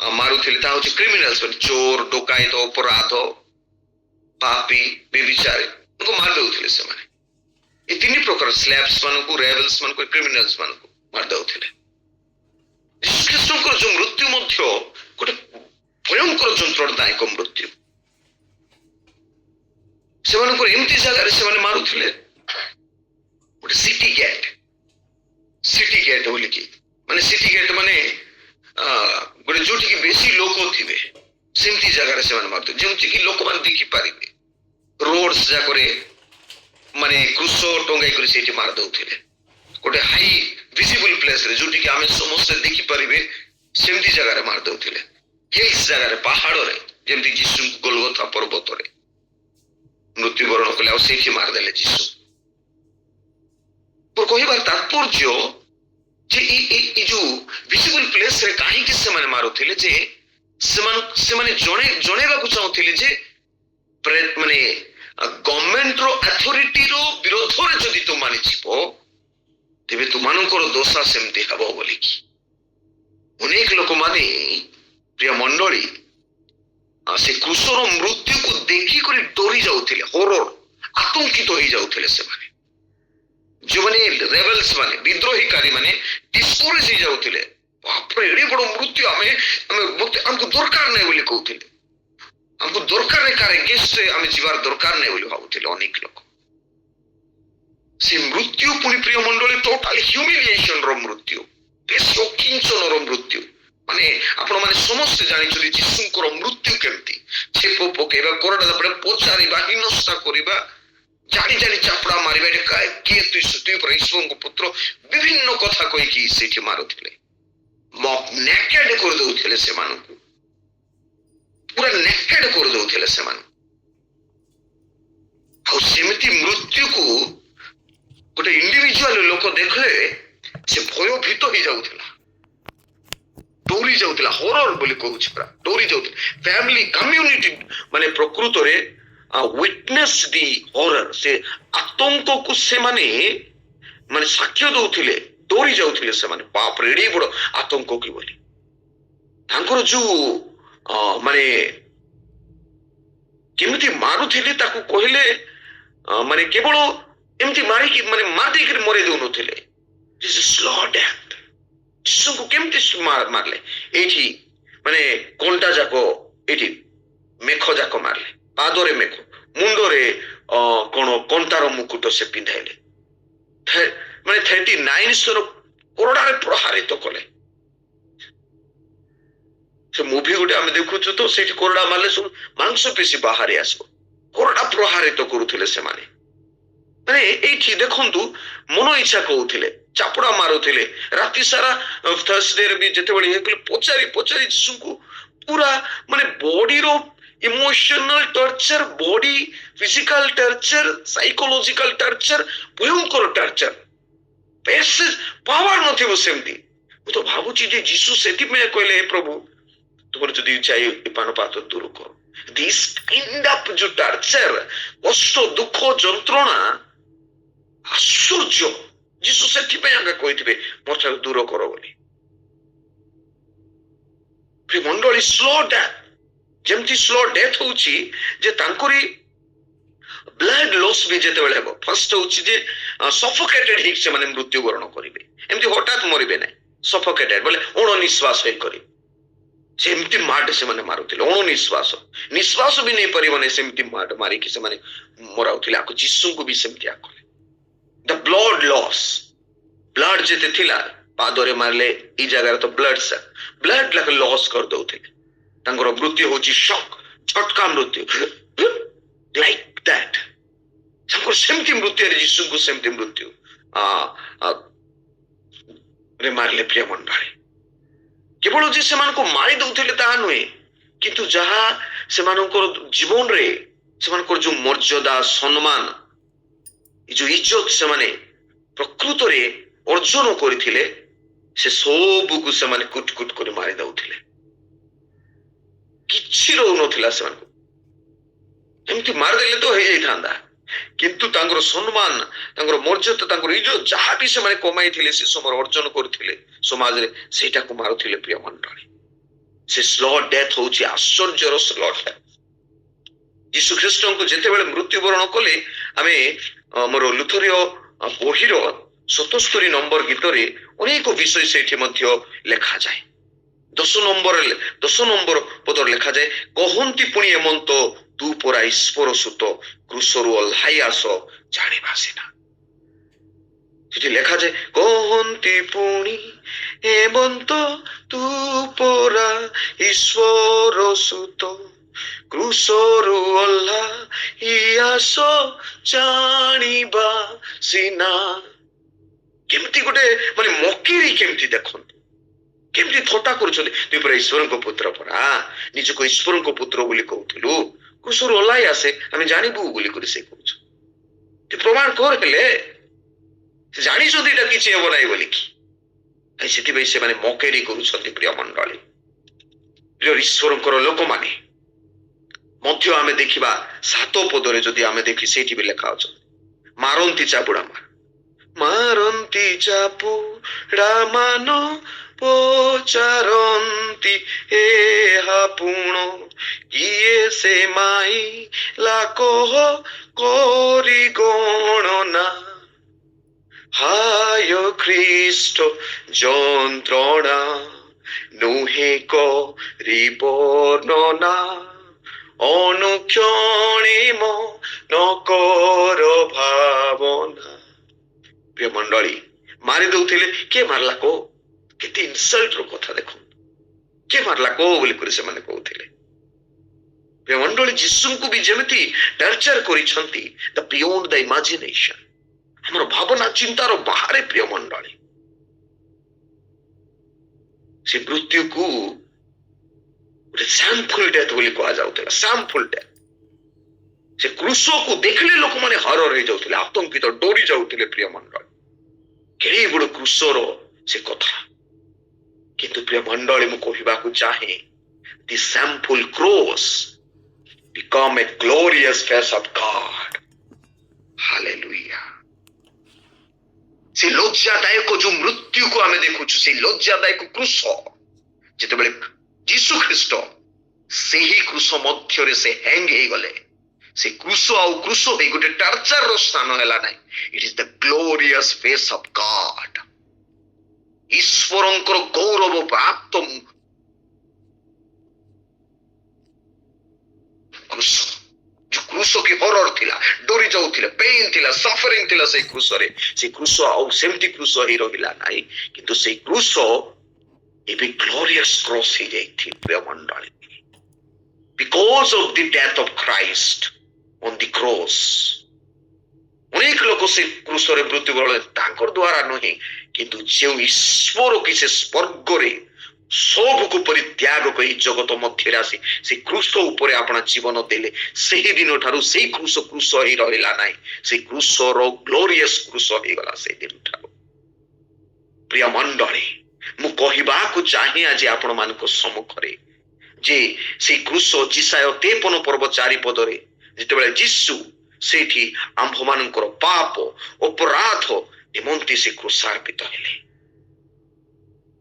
ମାରୁଥିଲେ। ତା ହଉଛି କ୍ରିମିନାଲ୍ସ, ଚୋର, ଡକାୟତ, ଅପରାଧ, ପାପୀ, ବେବିଚାରୀ, ତାଙ୍କୁ ମାରି ଦଉଥିଲେ ସେମାନେ। ଏ 3 ପ୍ରକାର ସ୍ଲେଭ୍ସ ମାନଙ୍କୁ, ରେବେଲ୍ସ ମାନଙ୍କୁ, କ୍ରିମିନାଲ୍ସ ମାନଙ୍କୁ ମାରି ଦଉଥିଲେ। ଯୀଶୁଖ୍ରୀଷ୍ଟଙ୍କର ଯୋଉ ମୃତ୍ୟୁ ମଧ୍ୟ ଗୋଟେ ଭୟଙ୍କର ଯନ୍ତ୍ରଣାଦାୟକ ମୃତ୍ୟୁ। ସେମାନଙ୍କର ଏମିତି ଜାଗାରେ ସେମାନେ ମାରୁଥିଲେ, ଗୋଟେ ସିଟି ଗେଟ୍ ବୋଲିକି, ମାନେ ସିଟି ଗେଟ୍ ମାନେ ଗୋଟେ ଯୋଉଠିକି ବେଶୀ ଲୋକ ଥିବେ ସେମିତି ଜାଗାରେ ସେମାନେ ମାରୁଥିଲେ, ଯେମିତିକି ଲୋକମାନେ ଦେଖିପାରିବେ। ରୋଡ୍ସ ଯାକରେ ମାନେ କ୍ରୁଶ ଟଙ୍ଗାଇ କରି ସେଇଠି ମାରି ଦଉଥିଲେ। ଗୋଟେ ହାଇ ଭିଜିବଲ ପ୍ଲେସରେ, ଯୋଉଠିକି ଆମେ ସମସ୍ତେ ଦେଖିପାରିବେ, ସେମିତି ଜାଗାରେ ମାରି ଦଉଥିଲେ। ହିଲ୍ସ ଜାଗାରେ, ପାହାଡରେ, ଯେମିତି ଯୀଶୁ ଗୋଲଗୋଥା ପର୍ବତରେ ମୃତ୍ୟୁବରଣ କଲେ, ଆଉ ସେଇଠି ମାରିଦେଲେ ଯୀଶୁ। କହିବାର ତାତ୍ପର୍ଯ୍ୟ ଯେ ଏଇ ଯୋଉ ଭିଜିବଲ ପ୍ଲେସରେ କାହିଁକି ସେମାନେ ମାରୁଥିଲେ, ଯେ ସେମାନେ ଜଣେଇବାକୁ ଚାହୁଁଥିଲେ ଯେ ମାନେ ଗଭର୍ଣ୍ଣମେଣ୍ଟର ଅଥରିଟିର ବିରୋଧରେ ଯଦି ତୁମମାନେ ଯିବ, ତେବେ ତୁମାନଙ୍କର ଦୋଷ ସେମିତି ହେବ ବୋଲିକି। ଅନେକ ଲୋକମାନେ ପ୍ରିୟ ମଣ୍ଡଳୀ ସେ କ୍ରୁଶର ମୃତ୍ୟୁକୁ ଦେଖିକରି ଡରି ଯାଉଥିଲେ, ହରର, ଆତଙ୍କିତ ହେଇଯାଉଥିଲେ ସେମାନେ। ଯେଉଁମାନେ ରେବେଲ୍ସ ମାନେ ବିଦ୍ରୋହୀକାରୀ ମାନେ ଡିସ୍କରେଜ ହେଇଯାଉଥିଲେ, ବାପରେ ଏଡେ ବଡ ମୃତ୍ୟୁ ଆମେ ଆମକୁ ଦରକାର ନାହିଁ ବୋଲି କହୁଥିଲେ, ଆମକୁ ଦରକାର ନାହିଁ, କାହାର ଏଗେନ୍ଷ୍ଟରେ ଆମେ ଯିବାର ଦରକାର ନାହିଁ ବୋଲି ଭାବୁଥିଲେ ଅନେକ ଲୋକ। ସେ ମୃତ୍ୟୁ ପୁଣି ପ୍ରିୟ ମଣ୍ଡଳୀ ଟୋଟାଲ ହ୍ୟୁମିଲିଏସନ ର ମୃତ୍ୟୁ, ବେଶୀ ଅକିଞ୍ଚନର ମୃତ୍ୟୁ। ମାନେ ଆପଣ ମାନେ ସମସ୍ତେ ଜାଣିଛନ୍ତି ଯୀଶୁଙ୍କର ମୃତ୍ୟୁ କେମିତି, ଛେପ ପକେଇବା, କୋରଡା ତାପରେ ପଚାରିବା, ହିଂସା କରିବା, ଜାଣି ଜାଣି ଚାପଡା ମାରିବା, ଏଟା କିଏ ତୁଇ ପରା ଈଶ୍ୱରଙ୍କ ପୁତ୍ର, ବିଭିନ୍ନ କଥା କହିକି ସେଇଠି ମାରୁଥିଲେ, ନେକେଡ କରିଦଉଥିଲେ ସେମାନଙ୍କୁ, ପୁରା ନେକେଡ କରିଦଉଥିଲେ ସେମାନଙ୍କୁ। ଆଉ ସେମିତି ମୃତ୍ୟୁକୁ ଗୋଟେ ଇଣ୍ଡିଭିଜୁଆଲ ଲୋକ ଦେଖିଲେ ସେ ଭୟଭୀତ ହେଇଯାଉଥିଲା, ଡରି ଯାଉଥିଲା, ହରର ବୋଲି କହୁଛି ପୁରା ଡରି ଯାଉଥିଲା। ଫ୍ୟାମିଲି କମ୍ୟୁନିଟି ମାନେ ପ୍ରକୃତରେ ୱିଟନେସ୍ ଦି ହରର, ସେ ଆତଙ୍କକୁ ସେମାନେ ମାନେ ସାକ୍ଷ୍ୟ ଦଉଥିଲେ, ଡରି ଯାଉଥିଲେ ସେମାନେ, ବାପରେ ଏଡେ ବଡ ଆତଙ୍କ କି ବୋଲି। ତାଙ୍କର ଯୋଉ ମାନେ କେମିତି ମାରୁଥିଲେ ତାକୁ କହିଲେ, ମାନେ କେବଳ ଏମିତି ମାରିକି ମାନେ ମାରିଦେଇକି ମରେଇ ଦଉନଥିଲେ, ସ୍ଲୋ ଡେଥ୍। ଯୀଶୁଙ୍କୁ କେମିତି ମାରିଲେ, ଏଇଠି ମାନେ କଣ୍ଟା ଯାକ, ଏଇଠି ମେଖ ଯାକ ମାରିଲେ, ପାଦରେ ମେଖ, ମୁଣ୍ଡରେ କଣ କଣ୍ଟାର ମୁକୁଟ ସେ ପିନ୍ଧାଇଲେ, ମାନେ 39 ଥର କୋରଡାରେ ପ୍ରହାରିତ କଲେ। ସେ ମୁଭି ଗୋଟେ ଆମେ ଦେଖୁଛୁ ତ, ସେଇଠି କୋରଡା ମାରିଲେ ସବୁ ମାଂସ ପେଶୀ ବାହାରି ଆସିବ, କୋରଡା ପ୍ରହାରିତ କରୁଥିଲେ ସେମାନେ। ମାନେ ଏଇଠି ଦେଖନ୍ତୁ ମନ ଇଚ୍ଛା କହୁଥିଲେ, ଚାପଡା ମାରୁଥିଲେ, ରାତି ସାରା ଥର୍ସଡେରେ ବି ଯେତେବେଳେ ପଚାରି ପଚାରି ଯୀଶୁଙ୍କୁ ପୁରା ମାନେ ବଡିର emotional torture, body physical torture, psychological torture, ଭୟଙ୍କର ଟର୍ଚର, ପାୱାର ନଥିବ ସେମିତି। ମୁଁ ତ ଭାବୁଛି ଯେ ଯୀଶୁ ସେଥିପାଇଁ କହିଲେ, ହେ ପ୍ରଭୁ ତୁମର ଯଦି ଇଚ୍ଛା ଏ ପାନପାତ ଦୂର କର। ଦିସ୍ କାଇଣ୍ଡ ଅଫ ଯୋଉ ଟର୍ଚର, କଷ୍ଟ, ଦୁଃଖ, ଯନ୍ତ୍ରଣା, ଆଶ୍ଚର୍ଯ୍ୟ, ଯୀଶୁ ସେଥିପାଇଁ ଆଗେ କହିଥିବେ ମୋଠାରୁ ଦୂର କର ବୋଲି। ମଣ୍ଡଳୀ ସ୍ଲୋ ଡେଥ୍, ଯେମିତି ସ୍ଲୋ ଡେଥ୍ ହଉଛି ଯେ ତାଙ୍କରି ବ୍ଲଡ ଲସ୍ ବି ଯେତେବେଳେ ହେବ, ଫାର୍ଷ୍ଟ ହଉଛି ଯେ ସଫୋକେଟେଡ ହେଇକି ସେମାନେ ମୃତ୍ୟୁବରଣ କରିବେ, ଏମିତି ହଠାତ୍ ମରିବେ ନାହିଁ, ସଫୋକେଟେଡ ବୋଲେ ଅଣନିଶ୍ୱାସ ହେଇକରି, ସେମିତି ମାଡ ସେମାନେ ମାରୁଥିଲେ, ଅଣନିଶ୍ୱାସ, ନିଶ୍ୱାସ ବି ନେଇପାରିବନି ସେମିତି ମାଡ ମାରିକି ସେମାନେ ମରାଉଥିଲେ। ଆକୁ ଯୀଶୁଙ୍କୁ ବି ସେମିତି କଲେ। ଦ ବ୍ଲଡ ଲସ୍, ବ୍ଲଡ ଯେତେ ଥିଲା ପାଦରେ ମାରିଲେ, ଏଇ ଜାଗାରେ ତ ବ୍ଲଡ ଲସ୍ କରିଦଉଥିଲେ, ତାଙ୍କର ମୃତ୍ୟୁ ହଉଛି ଶକ୍, ଝଟକା ମୃତ୍ୟୁ, ଲାଇକ୍ ଦ୍ୟାଟ୍। ତାଙ୍କର ସେମିତି ମୃତ୍ୟୁରେ ଯୀଶୁଙ୍କୁ ସେମିତି ମୃତ୍ୟୁ ମାରିଲେ ପ୍ରିୟ ମଣ୍ଡଳୀ। କେବଳ ଯେ ସେମାନଙ୍କୁ ମାରି ଦଉଥିଲେ ତାହା ନୁହେଁ, କିନ୍ତୁ ଯାହା ସେମାନଙ୍କର ଜୀବନରେ ସେମାନଙ୍କର ଯୋଉ ମର୍ଯ୍ୟାଦା, ସମ୍ମାନ, ଯୋଉ ଇଜ୍ଜତ ସେମାନେ ପ୍ରକୃତରେ ଅର୍ଜନ କରିଥିଲେ, ସେ ସବୁକୁ ସେମାନେ କୁଟ କୁଟ କରି ମାରି ଦଉଥିଲେ, କିଛି ରହୁନଥିଲା ସେମାନଙ୍କୁ। ଏମିତି ମାରିଦେଲେ ତ ହେଇଯାଇଥାନ୍ତା, କିନ୍ତୁ ତାଙ୍କର ସମ୍ମାନ, ତାଙ୍କର ମର୍ଯ୍ୟାଦା, ତାଙ୍କର ଇଜ୍ଜତ ଯାହା ବି ସେମାନେ କମାଇଥିଲେ, ସେ ସମୟରେ ଅର୍ଜନ କରିଥିଲେ ସମାଜରେ, ସେଇଟାକୁ ମାରୁଥିଲେ ପ୍ରିୟ ମଣ୍ଡଳୀ। ସେ ସ୍ଲୋ ଡେଥ୍ ହଉଛି ଆଶ୍ଚର୍ଯ୍ୟର ସ୍ଲୋ ଡେଥ୍। ଯୀଶୁ ଖ୍ରୀଷ୍ଟଙ୍କୁ ଯେତେବେଳେ ମୃତ୍ୟୁବରଣ କଲେ, ଆମେ ଆମର ଲୁଥରୀୟ ବହିର 77 ନମ୍ବର ଗୀତରେ ଅନେକ ବିଷୟ ସେଇଠି ମଧ୍ୟ ଲେଖାଯାଏ। 10 ନମ୍ବର ପଦରେ ଲେଖାଯାଏ, କହନ୍ତି ପୁଣି ଏମନ୍ତ ତୁ ପରା ଈଶ୍ୱର ସୁତ, କୃଷରୁ ଓହ୍ଲାଇ ଆସ ଜାଣିବା ସିନା। ସେଠି ଲେଖାଯାଏ, କହନ୍ତି ପୁଣି ଏମନ୍ତ ତୁ ପରା ଈଶ୍ୱର ସୁତ, କୃଷରୁ ଓହ୍ଲାଇ ଆସ ଜାଣିବା ସିନା। କେମିତି ଗୋଟେ ମାନେ ମକିରି, କେମିତି ଦେଖନ୍ତୁ, କେମିତି ଥଟ୍ଟା କରୁଛନ୍ତି, ତୁଇ ପରା ଈଶ୍ୱରଙ୍କ ପୁତ୍ର, ପରା ନିଜକୁ ଈଶ୍ୱରଙ୍କ ପୁତ୍ର ବୋଲି କହୁଥିଲୁ, କୃଷରୁ ଓହ୍ଲାଇ ଆସେ ଆମେ ଜାଣିବୁ ବୋଲି କରି ସେ କହୁଛୁ। ପ୍ରମାଣ କର, ହେଲେ ସେ ଜାଣିଛନ୍ତି ଏଇଟା କିଛି ହେବ ନାହିଁ ବୋଲିକି, ସେଥିପାଇଁ ସେମାନେ ମକେରି କରୁଛନ୍ତି ପ୍ରିୟ ମଣ୍ଡଳୀ। ପ୍ରିୟ ଈଶ୍ୱରଙ୍କର ଲୋକମାନେ ମଧ୍ୟ ଆମେ ଦେଖିବା 7 ପଦରେ ଯଦି ଆମେ ଦେଖି, ସେଇଠି ବି ଲେଖା ଅଛନ୍ତି, ମାରନ୍ତି ଚାପୁଡା ମାରନ୍ତି ଚାପୁଡା ମାନ, ପଚାରନ୍ତି ଏହା ପୁଣ, କିଏ ସେ ମାଇଲା କହ କରି ଗଣନା। হায় খ্রিস্ট যন্ত্রণা নুহে করি বর্ণনা অনুক্ষণে নকর ଭାବନା। ପ୍ରିୟ ମଣ୍ଡଳୀ, ମାରି ଦଉଥିଲେ, କିଏ ମାରିଲା କୋ? କେତେ ଇନସଲ୍ଟ ର କଥା ଦେଖନ୍ତୁ, କିଏ ମାରିଲା କୋ ବୋଲି କରି ସେମାନେ କହୁଥିଲେ। ପ୍ରିୟ ମଣ୍ଡଳୀ, ଯୀଶୁଙ୍କୁ ବି ଯେମିତି ଟର୍ଚର କରିଛନ୍ତି, ଦ ବିୟୋଣ୍ଡ ଦ ଇମାଜିନେସନ, ଆମର ଭାବନା ଚିନ୍ତାର ବାହାରେ। ପ୍ରିୟ ମଣ୍ଡଳୀ, ସେ ମୃତ୍ୟୁକୁ ଗୋଟେ ସାମ୍ଫୁଲ ଡେଥ ବୋଲି କୁହାଯାଉଥିଲା। ସାମ୍ଫୁଲ ଡେଥ। ସେ କ୍ରୁଶକୁ ଦେଖିଲେ ଲୋକମାନେ ହରର ହେଇଯାଉଥିଲେ, ଆତଙ୍କିତ, ଡରି ଯାଉଥିଲେ। ପ୍ରିୟ ମଣ୍ଡଳୀ, କେଡ଼େ ବଡ଼ କ୍ରୁଶର ସେ କଥା। କିନ୍ତୁ ପ୍ରିୟ ମଣ୍ଡଳୀ, ମୁଁ କହିବାକୁ ଚାହେଁ, ଦି ସାମ୍ଫୁଲ course become a glorious face of God. Hallelujah. ସେ ଲଜ୍ଜାଦାୟକ ଯୋଉ ମୃତ୍ୟୁକୁ ଆମେ ଦେଖୁଛୁ, ସେଇ ଲଜ୍ଜାଦାୟକ କ୍ରୁଶ, ଯେତେବେଳେ ଯୀଶୁ ଖ୍ରୀଷ୍ଟ ସେହି କ୍ରୁଶ ମଧ୍ୟରେ ସେ ହ୍ୟାଙ୍ଗ ହେଇଗଲେ, ସେ କ୍ରୁଶ ଆଉ କ୍ରୁଶ ହେଇ ଗୋଟେ ଟର୍ଚରର ସ୍ଥାନ ହେଲା ନାହିଁ। It is the glorious face of God. ଈଶ୍ୱରଙ୍କର ଗୌରବ ପ୍ରାପ୍ତ କ୍ରୁଶ, ଯୋଉ କ୍ରୁଶ କି ହରର ଥିଲା, ଡରି ଯାଉଥିଲେ, ପେନ୍ ଥିଲା, ସଫରିଂ ଥିଲା ସେଇ କ୍ରୁଶରେ। ସେଇ କ୍ରୁଶ ଆଉ ସେମିତି କ୍ରୁଶ ହେଇ ରହିଲା ନାହିଁ, କିନ୍ତୁ ସେଇ କ୍ରୁଶ ଏବେ ଗ୍ଲୋରିୟସ୍ କ୍ରସ୍ ହେଇଯାଇଛି। ପ୍ରିୟ ମଣ୍ଡଳୀ, because of the death of Christ on the cross, ଅନେକ ଲୋକ ସେ କ୍ରୁଶରେ ମୃତ୍ୟୁବରଣ ତାଙ୍କର ଦ୍ୱାରା ନୁହେଁ, କିନ୍ତୁ ଯେଉଁ ଈଶ୍ୱର କି ସେ ସ୍ୱର୍ଗରେ ସବୁକୁ ପରିତ୍ୟାଗ କରି ଜଗତ ମଧ୍ୟରେ ଆସି ସେ କ୍ରୁଶ ଉପରେ ଆପଣ ଜୀବନ ଦେଲେ, ସେହି ଦିନ ଠାରୁ ସେଇ କ୍ରୁଶ କ୍ରୁଶ ହେଇ ରହିଲା ନାହିଁ, ସେଇ କ୍ରୁଶର ଗ୍ଲୋରିୟସ୍ କ୍ରୁଶ ହେଇଗଲା ସେଇ ଦିନ ଠାରୁ। ପ୍ରିୟ ମଣ୍ଡଳୀ, ମୁଁ କହିବାକୁ ଚାହେଁ ଆଜି ଆପଣ ମାନଙ୍କ ସମ୍ମୁଖରେ ଯେ ସେଇ କ୍ରୁଶ ଯିଶାୟ 53 ପର୍ବ 4 ପଦରେ ଯେତେବେଳେ ଯୀଶୁ ସେଇଠି ଆମ୍ଭ ମାନଙ୍କର ପାପ ଅପରାଧ ନିମନ୍ତେ ସେ କ୍ରୁଶାର୍ପିତ ହେଲେ,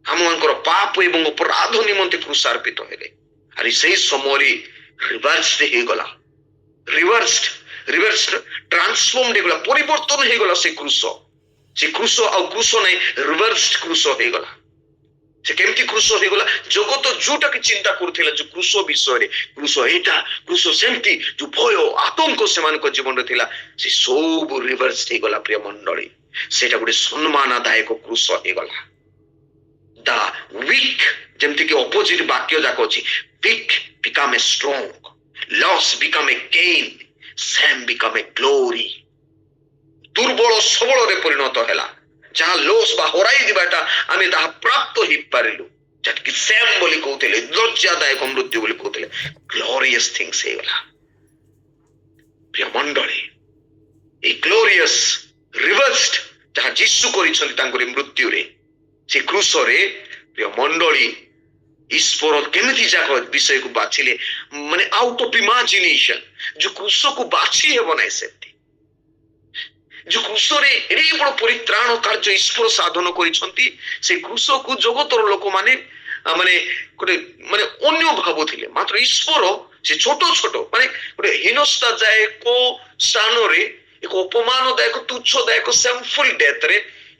ଆମମାନଙ୍କର ପାପ ଏବଂ ଅପରାଧ ନିମନ୍ତେ କ୍ରୁଶାର୍ପିତ ହେଲେ। ଆରେ ସେଇ ସମୟରେ ରିଭର୍ସଡ ହେଇଗଲା, ରିଭର୍ସଡ ଟ୍ରାନ୍ସଫର୍ମଡ ହେଇଗଲା, ପରିବର୍ତ୍ତନ ହେଇଗଲା ସେ କ୍ରୁଶ। ସେ କ୍ରୁଶ ଆଉ କ୍ରୁଶ ନାହିଁ, ରିଭର୍ସଡ କ୍ରୁଶ ହେଇଗଲା। ସେ କେମିତି କ୍ରୁଶ ହେଇଗଲା? ଜଗତ ଯୋଉଟାକି ଚିନ୍ତା କରୁଥିଲା ଯୋଉ କ୍ରୁଶ ବିଷୟରେ, କ୍ରୁଶ ଏଇଟା, କ୍ରୁଶ ସେମିତି, ଯୋଉ ଭୟ ଆତଙ୍କ ସେମାନଙ୍କ ଜୀବନରେ ଥିଲା, ସେ ସବୁ ରିଭର୍ସ ହେଇଗଲା। ପ୍ରିୟ ମଣ୍ଡଳୀ, ସେଇଟା ଗୋଟେ ସମ୍ମାନଦାୟକ କ୍ରୁଶ ହେଇଗଲା। ଦ ୱିକ୍, ଯେମିତି କି ଅପୋଜିଟ ବାକ୍ୟ ଯାକ ଅଛି, weak become a strong, loss become a gain, shame become a glory. ଦୁର୍ବଳ ସବଳରେ ପରିଣତ ହେଲା, ଯାହା ଲୋସ୍ ବା ହରାଇ ଦିବାଟା ଆମେ ତାହା ପ୍ରାପ୍ତ ହେଇପାରିଲୁ, ଯାହାକି ସେମ୍ ବୋଲି କହୁଥିଲେ, ଲଜ୍ଜାଦାୟକ ମୃତ୍ୟୁ ବୋଲି କହୁଥିଲେ, ଗ୍ଲୋରିୟସ୍ ଥିଙ୍ଗସ୍ ହେଇଗଲା। ପ୍ରିୟ ମଣ୍ଡଳୀ, এই ଗ୍ଲୋରିୟସ୍ ରିଭର୍ସଡ ଯାହା ଯୀଶୁ କରିଛନ୍ତି ତାଙ୍କର ମୃତ୍ୟୁରେ, ସେ କ୍ରୁଶରେ, ପ୍ରିୟ ମଣ୍ଡଳୀ, ଈଶ୍ୱର କେମିତି ଯାକ ବିଷୟକୁ ବାଛିଲେ, ମାନେ ଆଉଟ ଅଫ ଇମାଜିନେସନ। ଯୋଉ କ୍ରୁଶକୁ ବାଛି ହେବ ନାହିଁ ସେମିତି, ଯୋଉ କ୍ରୁଶରେ ଏଡେ ବଡ ପରିତ୍ରାଣ କାର୍ଯ୍ୟ ଈଶ୍ୱର ସାଧନ କରିଛନ୍ତି, ସେ କ୍ରୁଶକୁ ଜଗତର ଲୋକମାନେ ମାନେ ଗୋଟେ ମାନେ ଅନ୍ୟ ଭାବୁଥିଲେ, ମାତ୍ର ଈଶ୍ୱର ସେ ଛୋଟ ଛୋଟ ମାନେ ଗୋଟେ ହୀନସ୍ତାଦାୟକ ସ୍ଥାନରେ, ଏକ ଅପମାନଦାୟକ ତୁଚ୍ଛଦାୟକ ସାମ୍ଫୁଲ ଡେଥରେ